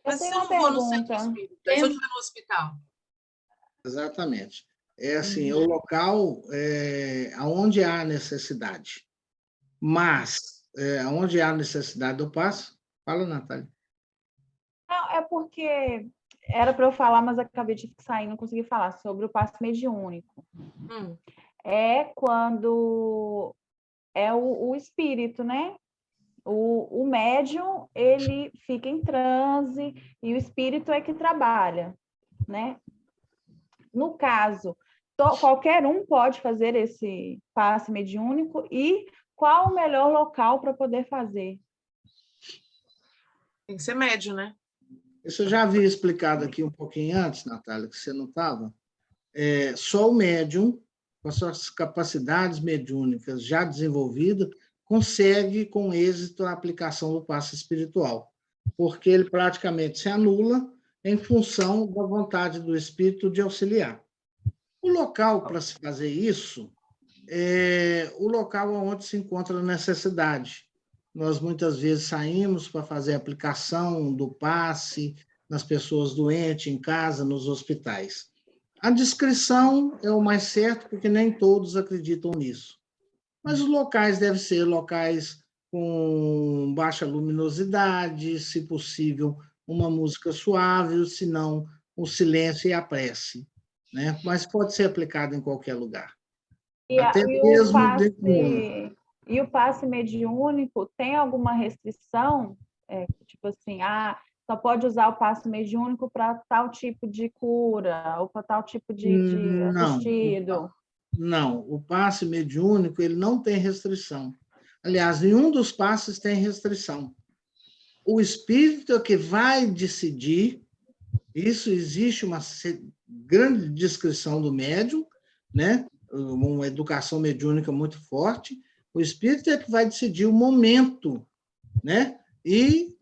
Mas tenho se eu uma não vou no centro pergunta. espírita, se eu estiver no hospital? Exatamente. É assim, é o local onde há necessidade. Mas, onde há necessidade do passe, fala, Natália. Não, é porque era para eu falar, mas acabei de sair, não consegui falar sobre o passe mediúnico. É quando é o espírito, né? O médium, ele fica em transe e o espírito é que trabalha, né? No caso, qualquer um pode fazer esse passe mediúnico e qual o melhor local para poder fazer? Tem que ser médio, né? Isso eu já havia explicado aqui um pouquinho antes, Natália, que você não estava. Só o médium, com as suas capacidades mediúnicas já desenvolvidas, consegue, com êxito, a aplicação do passe espiritual, porque ele praticamente se anula em função da vontade do espírito de auxiliar. O local para se fazer isso é o local onde se encontra a necessidade. Nós, muitas vezes, saímos para fazer a aplicação do passe nas pessoas doentes, em casa, nos hospitais. A discrição é o mais certo, porque nem todos acreditam nisso. Mas os locais devem ser locais com baixa luminosidade, se possível, uma música suave, se não, o silêncio e a prece, né? Mas pode ser aplicado em qualquer lugar. Até mesmo dentro do... E o passe mediúnico tem alguma restrição? Tipo assim, só pode usar o passe mediúnico para tal tipo de cura ou para tal tipo de assistido? Não, o passe mediúnico ele não tem restrição. Aliás, nenhum dos passes tem restrição. O espírito é que vai decidir, isso existe uma grande descrição do médium, né? Uma educação mediúnica muito forte. O espírito é que vai decidir o momento, né? E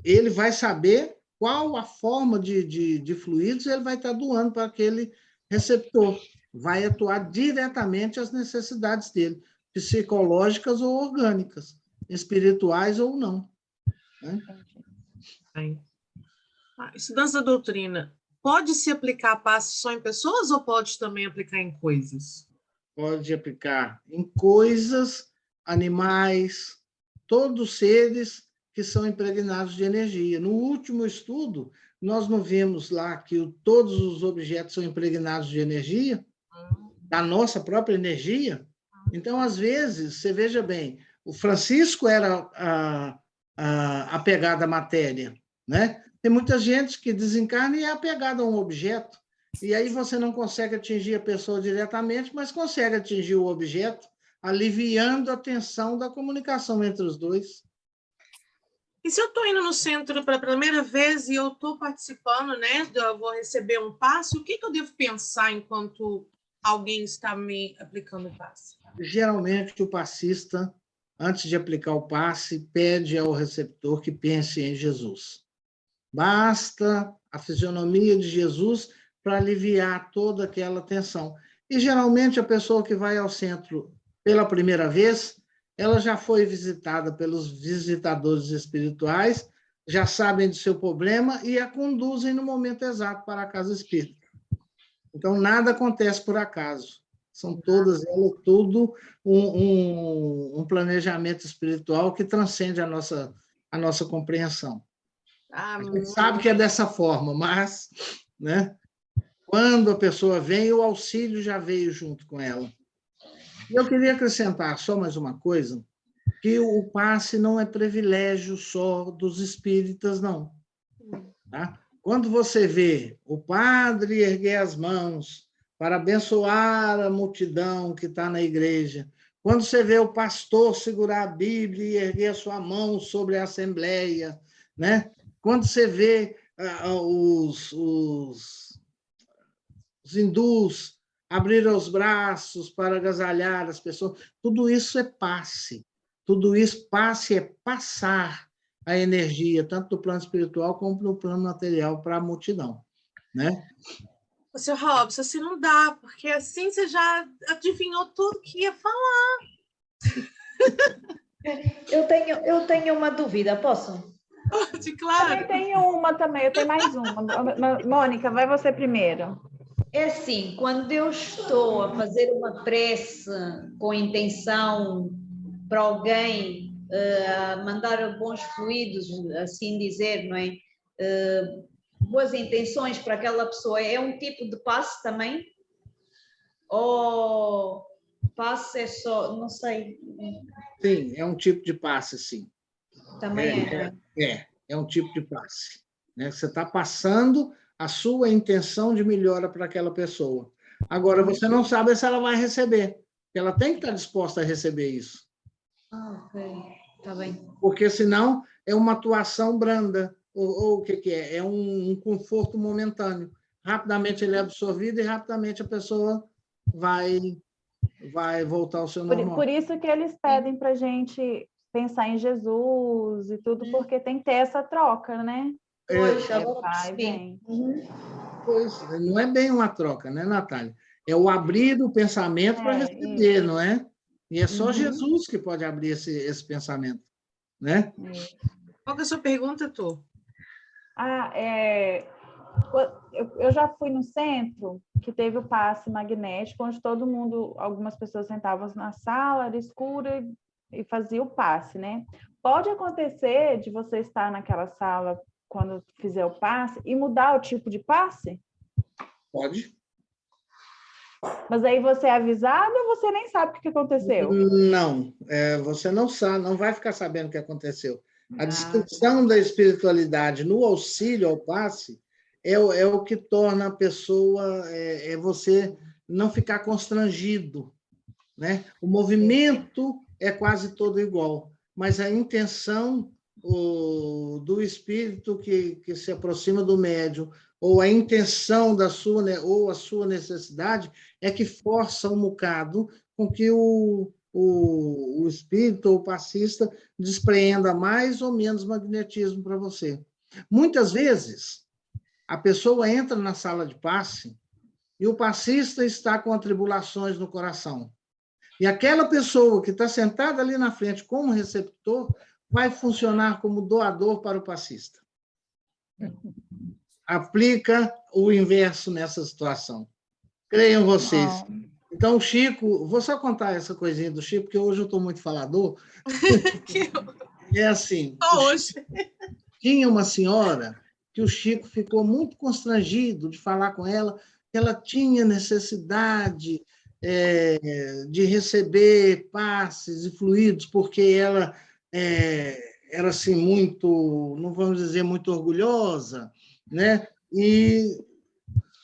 ele vai saber qual a forma de fluidos ele vai estar doando para aquele receptor. Vai atuar diretamente às necessidades dele, psicológicas ou orgânicas, espirituais ou não. Né? Estudantes da doutrina, pode se aplicar passe só em pessoas ou pode também aplicar em coisas? Pode aplicar em coisas, animais, todos seres que são impregnados de energia. No último estudo, nós não vimos lá que todos os objetos são impregnados de energia, da nossa própria energia. Então, às vezes, você veja bem, o Francisco era apegado à matéria, né? Tem muita gente que desencarna e é apegada a um objeto, e aí você não consegue atingir a pessoa diretamente, mas consegue atingir o objeto, aliviando a tensão da comunicação entre os dois. E se eu estou indo no centro pela primeira vez e eu estou participando, né? Eu vou receber um passe, o que eu devo pensar enquanto alguém está me aplicando o passe? Geralmente, o passista, antes de aplicar o passe, pede ao receptor que pense em Jesus. Basta a fisionomia de Jesus para aliviar toda aquela tensão. E, geralmente, a pessoa que vai ao centro pela primeira vez, ela já foi visitada pelos visitadores espirituais, já sabem do seu problema e a conduzem no momento exato para a casa espírita. Então, nada acontece por acaso. São todas elas, tudo um planejamento espiritual que transcende a nossa compreensão. A gente sabe que é dessa forma, mas né? Quando a pessoa vem, o auxílio já veio junto com ela. E eu queria acrescentar só mais uma coisa, que o passe não é privilégio só dos espíritas, não. Tá? Quando você vê o padre erguer as mãos para abençoar a multidão que está na igreja, quando você vê o pastor segurar a Bíblia e erguer a sua mão sobre a assembleia, né? Quando você vê os hindus abriram os braços para agasalhar as pessoas, tudo isso é passe. Tudo isso, passe é passar a energia, tanto do plano espiritual como do plano material para a multidão, né? Seu Robson, assim não dá, porque assim você já adivinhou tudo que ia falar. Eu tenho uma dúvida, posso? Pode, claro. Eu tenho mais uma. Mônica, vai você primeiro. É assim, quando eu estou a fazer uma prece com intenção para alguém, a mandar bons fluidos, assim dizer, não é? Boas intenções para aquela pessoa, é um tipo de passe também? Ou passe é só, não sei. Sim, é um tipo de passe, sim. Também É um tipo de passe, né? Você está passando a sua intenção de melhora para aquela pessoa. Agora, você não sabe se ela vai receber. Ela tem que estar disposta a receber isso. Ah, ok. Está bem. Porque, senão, é uma atuação branda. Ou o que é? É um conforto momentâneo. Rapidamente ele é absorvido e rapidamente a pessoa vai voltar ao seu normal. Por isso que eles pedem para a gente pensar em Jesus e tudo, porque tem que ter essa troca, né? Pois, agora Vai, percebi. vem. Pois, não é bem uma troca, né, Natália? É o abrir do pensamento para receber, isso. não é? E é só Jesus que pode abrir esse pensamento, né? Qual que é a sua pergunta, Tô? Eu já fui no centro que teve o passe magnético, onde todo mundo, algumas pessoas sentavam na sala, era escura e fazia o passe, né? Pode acontecer de você estar naquela sala quando fizer o passe e mudar o tipo de passe? Pode. Mas aí você é avisado ou você nem sabe o que aconteceu? Não, você não sabe, não vai ficar sabendo o que aconteceu. A descrição da espiritualidade no auxílio ao passe é o que torna a pessoa, você não ficar constrangido, né? O movimento é quase todo igual, mas a intenção do espírito que se aproxima do médium, ou a intenção ou a sua necessidade, é que força um bocado com que o espírito ou o passista despreenda mais ou menos magnetismo para você. Muitas vezes, a pessoa entra na sala de passe e o passista está com atribulações no coração. E aquela pessoa que está sentada ali na frente como receptor vai funcionar como doador para o passista. Aplica o inverso nessa situação. Creiam vocês. Então, o Chico, vou só contar essa coisinha do Chico, porque hoje eu estou muito falador. É assim, Hoje. tinha uma senhora que o Chico ficou muito constrangido de falar com ela, que ela tinha necessidade de receber passes e fluidos, porque ela era assim muito, não vamos dizer muito orgulhosa, né?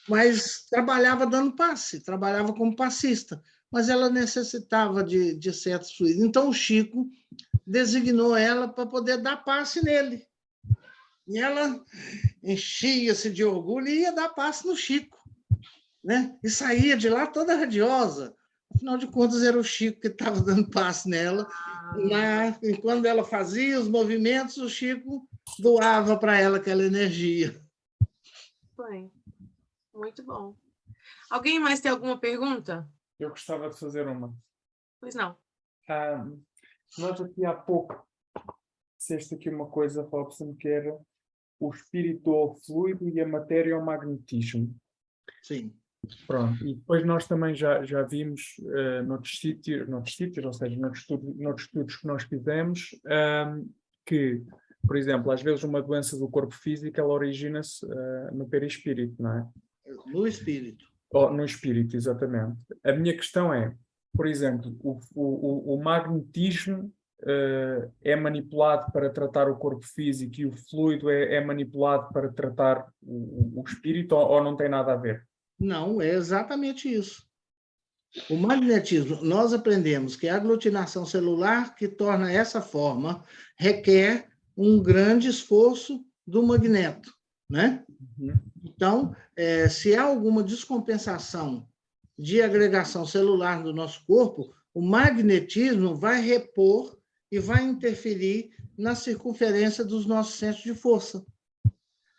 Mas trabalhava dando passe, trabalhava como passista, mas ela necessitava de certos fluidos. Então o Chico designou ela para poder dar passe nele. E ela enchia-se de orgulho e ia dar passe no Chico, né? E saía de lá toda radiosa. Afinal de contas, era o Chico que estava dando passe nela. E quando ela fazia os movimentos, o Chico doava para ela aquela energia. Bem, muito bom. Alguém mais tem alguma pergunta? Eu gostava de fazer uma. Pois não. Nós aqui há pouco disseste aqui uma coisa, Robson, que era o espírito ao fluido e a matéria ao magnetismo. Sim. Pronto. E depois nós também já vimos noutros sítios, ou seja, noutros estudos que nós fizemos, que por exemplo, às vezes uma doença do corpo físico, ela origina-se no perispírito, não é? No espírito. Ou no espírito, exatamente. A minha questão é, por exemplo, o magnetismo é manipulado para tratar o corpo físico e o fluido é manipulado para tratar o espírito, ou não tem nada a ver? Não, é exatamente isso. O magnetismo, nós aprendemos que a aglutinação celular que torna essa forma requer um grande esforço do magneto, né? Então, se há alguma descompensação de agregação celular do nosso corpo, o magnetismo vai repor e vai interferir na circunferência dos nossos centros de força.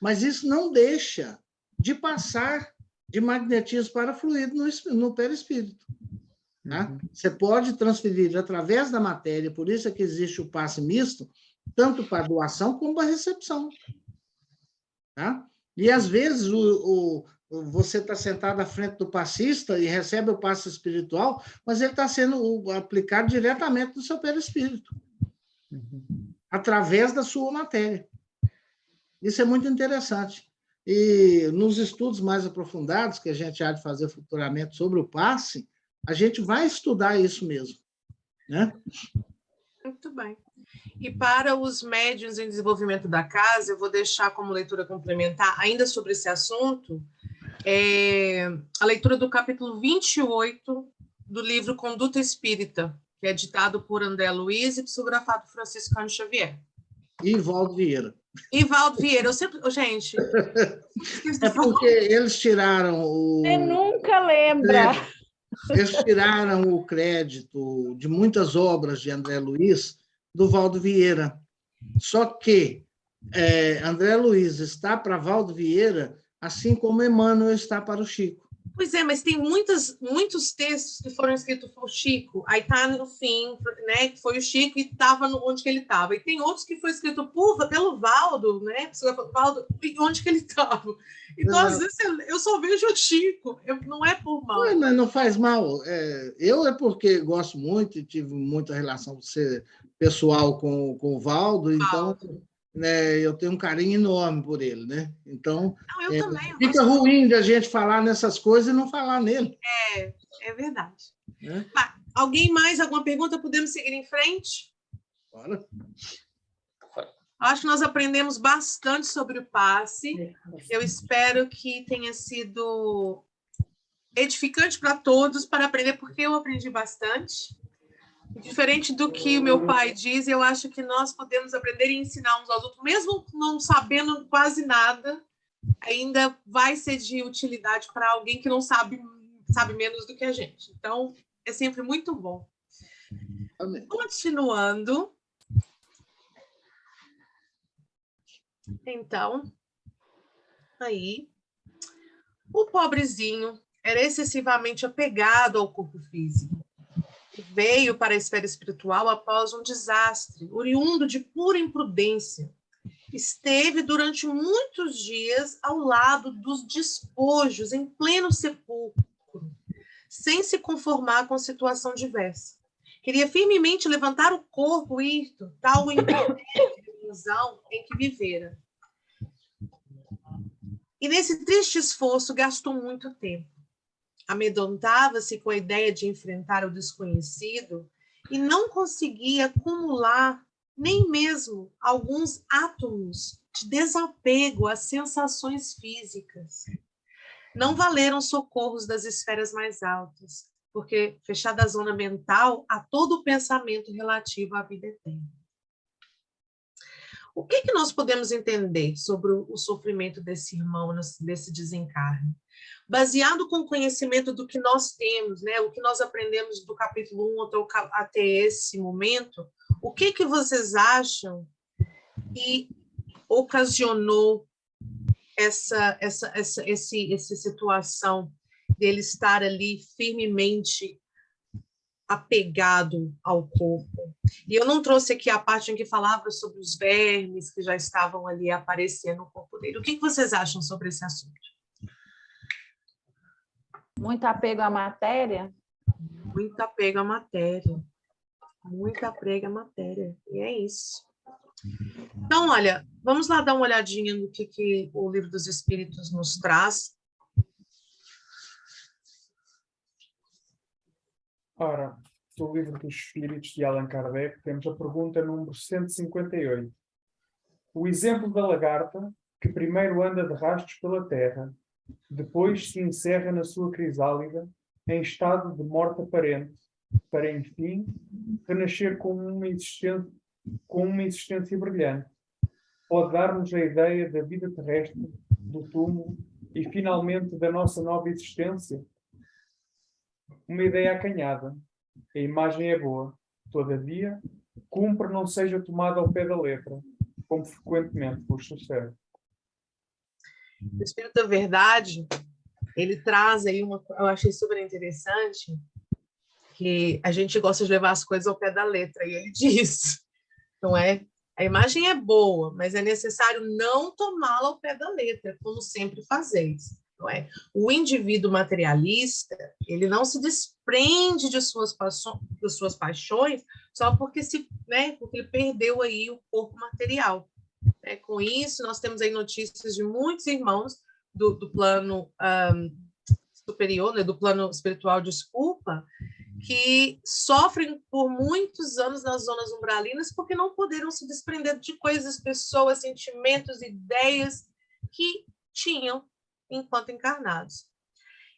Mas isso não deixa de passar de magnetismo para fluido no perispírito. Tá? Você pode transferir através da matéria, por isso é que existe o passe misto, tanto para a doação como para a recepção. Tá? E, às vezes, você está sentado à frente do passista e recebe o passe espiritual, mas ele está sendo aplicado diretamente no seu perispírito, através da sua matéria. Isso é muito interessante. E nos estudos mais aprofundados, que a gente há de fazer futuramente sobre o passe, a gente vai estudar isso mesmo, né? Muito bem. E para os médiuns em desenvolvimento da casa, eu vou deixar como leitura complementar, ainda sobre esse assunto, a leitura do capítulo 28 do livro Conduta Espírita, que é ditado por André Luiz e psicografado por Franciscano Xavier. E Valdo Vieira. E Valdo Vieira, eu sempre... Gente... É porque eles tiraram o... Você nunca lembra. Eles tiraram o crédito de muitas obras de André Luiz do Valdo Vieira. Só que André Luiz está para Valdo Vieira, assim como Emmanuel está para o Chico. Pois é, mas tem muitos textos que foram escritos por Chico, aí está no fim, né, que foi o Chico e estava onde que ele estava. E tem outros que foi escrito pelo Valdo, né, Valdo, onde que ele estava. Então, às vezes, eu só vejo o Chico, não é por mal. Mas não faz mal. Eu porque gosto muito e tive muita relação pessoal com o Valdo, então... Né, eu tenho um carinho enorme por ele, né? Então, não, eu também, eu fica ruim de a gente falar nessas coisas e não falar nele. É verdade. Mas, alguém mais? Alguma pergunta? Podemos seguir em frente? Bora. Acho que nós aprendemos bastante sobre o passe. Eu espero que tenha sido edificante para todos, para aprender, porque eu aprendi bastante. Diferente do que o meu pai diz, eu acho que nós podemos aprender e ensinar uns aos outros, mesmo não sabendo quase nada, ainda vai ser de utilidade para alguém que não sabe menos do que a gente. Então, é sempre muito bom. Amém. Continuando. Então, aí, o pobrezinho era excessivamente apegado ao corpo físico. Veio para a esfera espiritual após um desastre, oriundo de pura imprudência. Esteve durante muitos dias ao lado dos despojos, em pleno sepulcro, sem se conformar com situação diversa. Queria firmemente levantar o corpo e ir, tal o ilusão em que vivera. E nesse triste esforço gastou muito tempo. Amedrontava-se com a ideia de enfrentar o desconhecido e não conseguia acumular nem mesmo alguns átomos de desapego às sensações físicas. Não valeram socorros das esferas mais altas, porque, fechada a zona mental, há todo o pensamento relativo à vida eterna. O que nós podemos entender sobre o sofrimento desse irmão, desse desencarne? Baseado com o conhecimento do que nós temos, né, o que nós aprendemos do capítulo 1 até esse momento, o que vocês acham que ocasionou essa situação dele estar ali firmemente apegado ao corpo? E eu não trouxe aqui a parte em que falava sobre os vermes que já estavam ali aparecendo no corpo dele. O que vocês acham sobre esse assunto? Muito apego à matéria? Muito apego à matéria. Muito apego à matéria. E é isso. Então, olha, vamos lá dar uma olhadinha no que o Livro dos Espíritos nos traz. Ora, do Livro dos Espíritos de Allan Kardec, temos a pergunta número 158. O exemplo da lagarta, que primeiro anda de rastros pela terra, depois se encerra na sua crisálida, em estado de morte aparente, para, enfim, renascer com uma existência brilhante. Pode dar-nos a ideia da vida terrestre, do túmulo e, finalmente, da nossa nova existência? Uma ideia acanhada. A imagem é boa. Todavia, cumpre não seja tomada ao pé da letra, como frequentemente vos sucede. O Espírito da Verdade, ele traz aí eu achei super interessante, que a gente gosta de levar as coisas ao pé da letra, e ele diz, não é? A imagem é boa, mas é necessário não tomá-la ao pé da letra, como sempre fazeis, não é? O indivíduo materialista, ele não se desprende de suas paixões só porque porque ele perdeu aí o corpo material. Com isso, nós temos aí notícias de muitos irmãos do plano superior, né, do plano espiritual, desculpa, que sofrem por muitos anos nas zonas umbralinas porque não puderam se desprender de coisas, pessoas, sentimentos, ideias que tinham enquanto encarnados.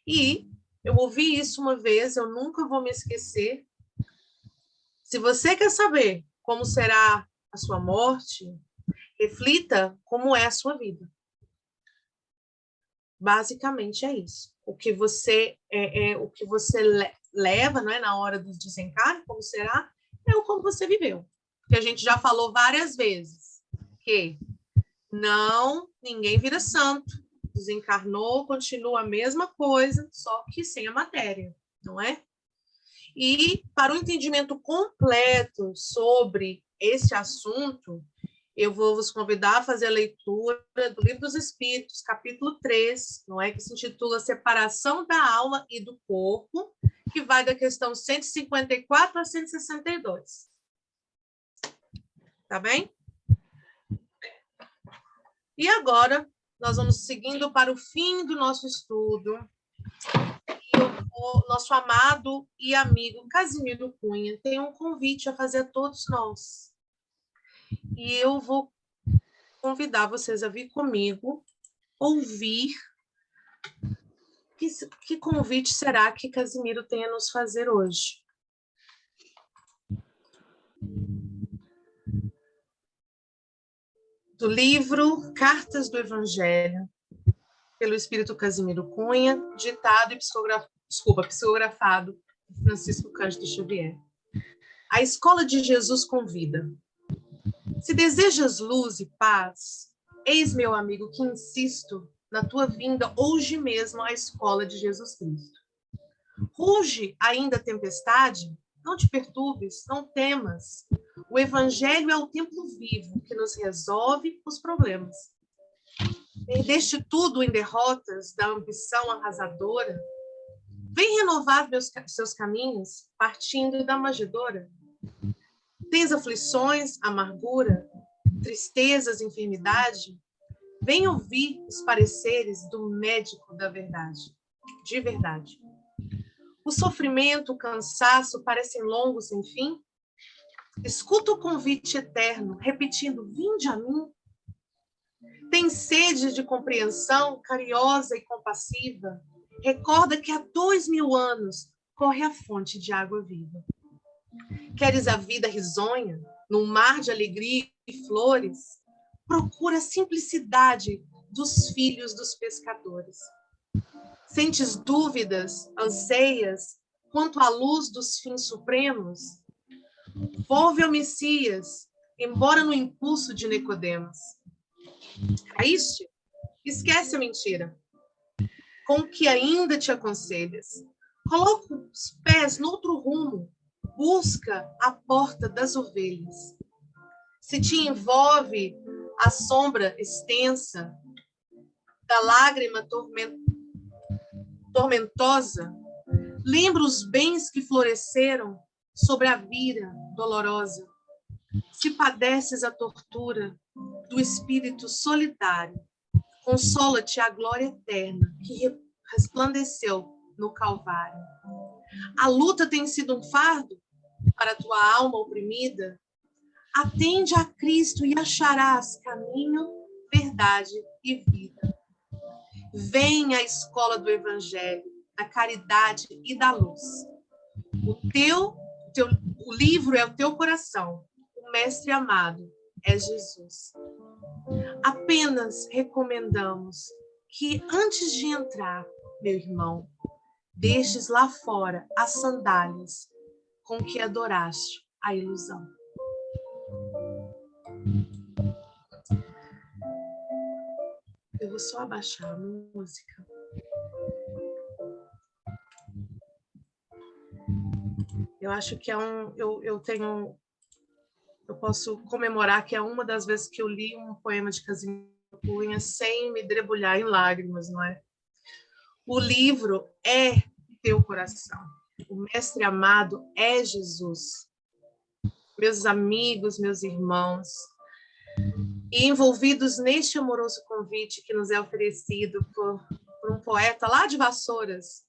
E eu ouvi isso uma vez, eu nunca vou me esquecer. Se você quer saber como será a sua morte, reflita como é a sua vida. Basicamente é isso. O que você leva, não é, na hora do desencarne, como será, é o como você viveu. Porque a gente já falou várias vezes que ninguém vira santo. Desencarnou, continua a mesma coisa, só que sem a matéria, não é? E para o entendimento completo sobre esse assunto, eu vou vos convidar a fazer a leitura do Livro dos Espíritos, capítulo 3, não é? Que se intitula Separação da Alma e do Corpo, que vai da questão 154 a 162. Tá bem? E agora, nós vamos seguindo para o fim do nosso estudo. E nosso amado e amigo Casimiro Cunha tem um convite a fazer a todos nós. E eu vou convidar vocês a vir comigo, ouvir que convite será que Casimiro tem a nos fazer hoje. Do livro Cartas do Evangelho, pelo Espírito Casimiro Cunha, ditado e psicografado por Francisco Cândido Xavier. A Escola de Jesus convida. Se desejas luz e paz, eis, meu amigo, que insisto na tua vinda hoje mesmo à Escola de Jesus Cristo. Ruge ainda a tempestade? Não te perturbes, não temas. O Evangelho é o templo vivo que nos resolve os problemas. Perdeste tudo em derrotas da ambição arrasadora? Vem renovar seus caminhos, partindo da manjedoura. Tens aflições, amargura, tristezas, enfermidade? Vem ouvir os pareceres do médico da verdade, de verdade. O sofrimento, o cansaço parecem longos sem fim? Escuta o convite eterno, repetindo, vinde a mim. Tem sede de compreensão, carinhosa e compassiva? Recorda que há 2000 anos corre a fonte de água viva. Queres a vida risonha, num mar de alegria e flores? Procura a simplicidade dos filhos dos pescadores. Sentes dúvidas, anseias, quanto à luz dos fins supremos? Volve ao Messias, embora no impulso de Nicodemos. Caíste? Esquece a mentira. Com o que ainda te aconselhas? Coloca os pés noutro rumo, busca a porta das ovelhas. Se te envolve a sombra extensa da lágrima tormentosa, lembra os bens que floresceram sobre a vida dolorosa. Se padeces a tortura do espírito solitário, consola-te a glória eterna que resplandeceu no Calvário. A luta tem sido um fardo para a tua alma oprimida? Atende a Cristo e acharás caminho, verdade e vida. Vem à escola do Evangelho, da caridade e da luz. O livro é o teu coração. O mestre amado é Jesus. Apenas recomendamos que antes de entrar, meu irmão, deixes lá fora as sandálias com que adoraste a ilusão. Eu vou só abaixar a música. Eu acho que eu posso comemorar que é uma das vezes que eu li um poema de Casimiro Cunha sem me debulhar em lágrimas, não é? O livro é teu coração. O mestre amado é Jesus. Meus amigos, meus irmãos, e envolvidos neste amoroso convite que nos é oferecido por um poeta lá de Vassouras,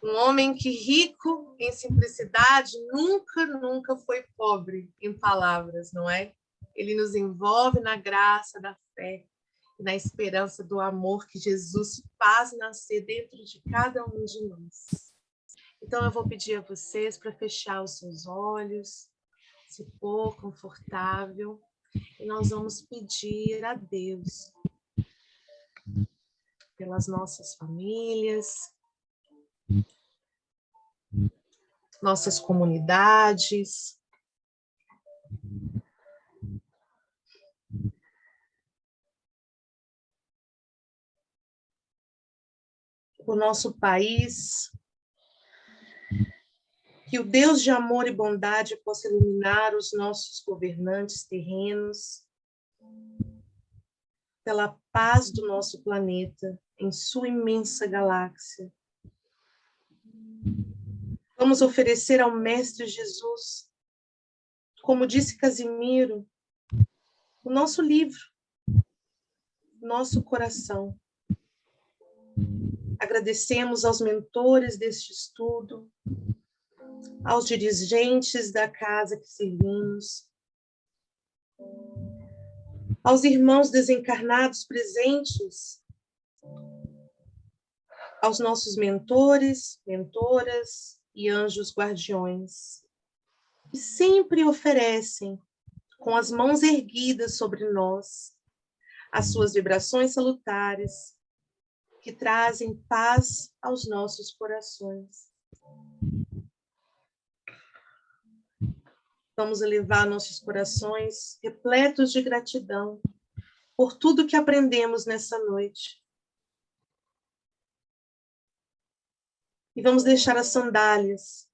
um homem que, rico em simplicidade, nunca foi pobre em palavras, não é? Ele nos envolve na graça da fé e na esperança do amor que Jesus faz nascer dentro de cada um de nós. Então, eu vou pedir a vocês para fechar os seus olhos, se pôr confortável, e nós vamos pedir a Deus pelas nossas famílias, nossas comunidades, o nosso país, que o Deus de amor e bondade possa iluminar os nossos governantes terrenos, pela paz do nosso planeta, em sua imensa galáxia. Vamos oferecer ao Mestre Jesus, como disse Casimiro, o nosso livro, nosso coração. Agradecemos aos mentores deste estudo, aos dirigentes da casa que servimos, aos irmãos desencarnados presentes, aos nossos mentores, mentoras e anjos guardiões, que sempre oferecem, com as mãos erguidas sobre nós, as suas vibrações salutares, que trazem paz aos nossos corações. Vamos elevar nossos corações repletos de gratidão por tudo que aprendemos nessa noite. E vamos deixar as sandálias,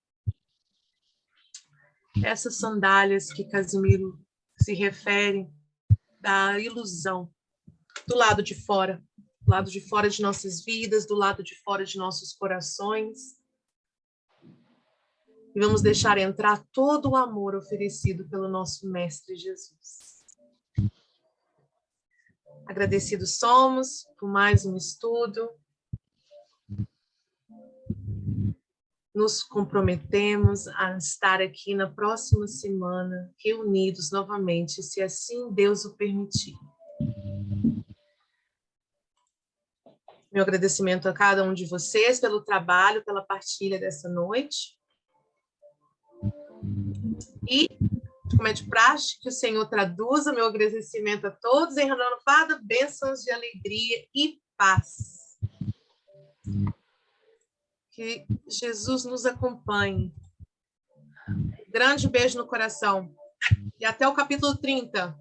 essas sandálias que Casimiro se refere, da ilusão, do lado de fora de nossas vidas, do lado de fora de nossos corações. E vamos deixar entrar todo o amor oferecido pelo nosso Mestre Jesus. Agradecidos somos por mais um estudo. Nos comprometemos a estar aqui na próxima semana, reunidos novamente, se assim Deus o permitir. Meu agradecimento a cada um de vocês pelo trabalho, pela partilha dessa noite. E, como é de praxe, que o Senhor traduza meu agradecimento a todos em renovada bênçãos de alegria e paz. Que Jesus nos acompanhe. Grande beijo no coração. E até o capítulo 30.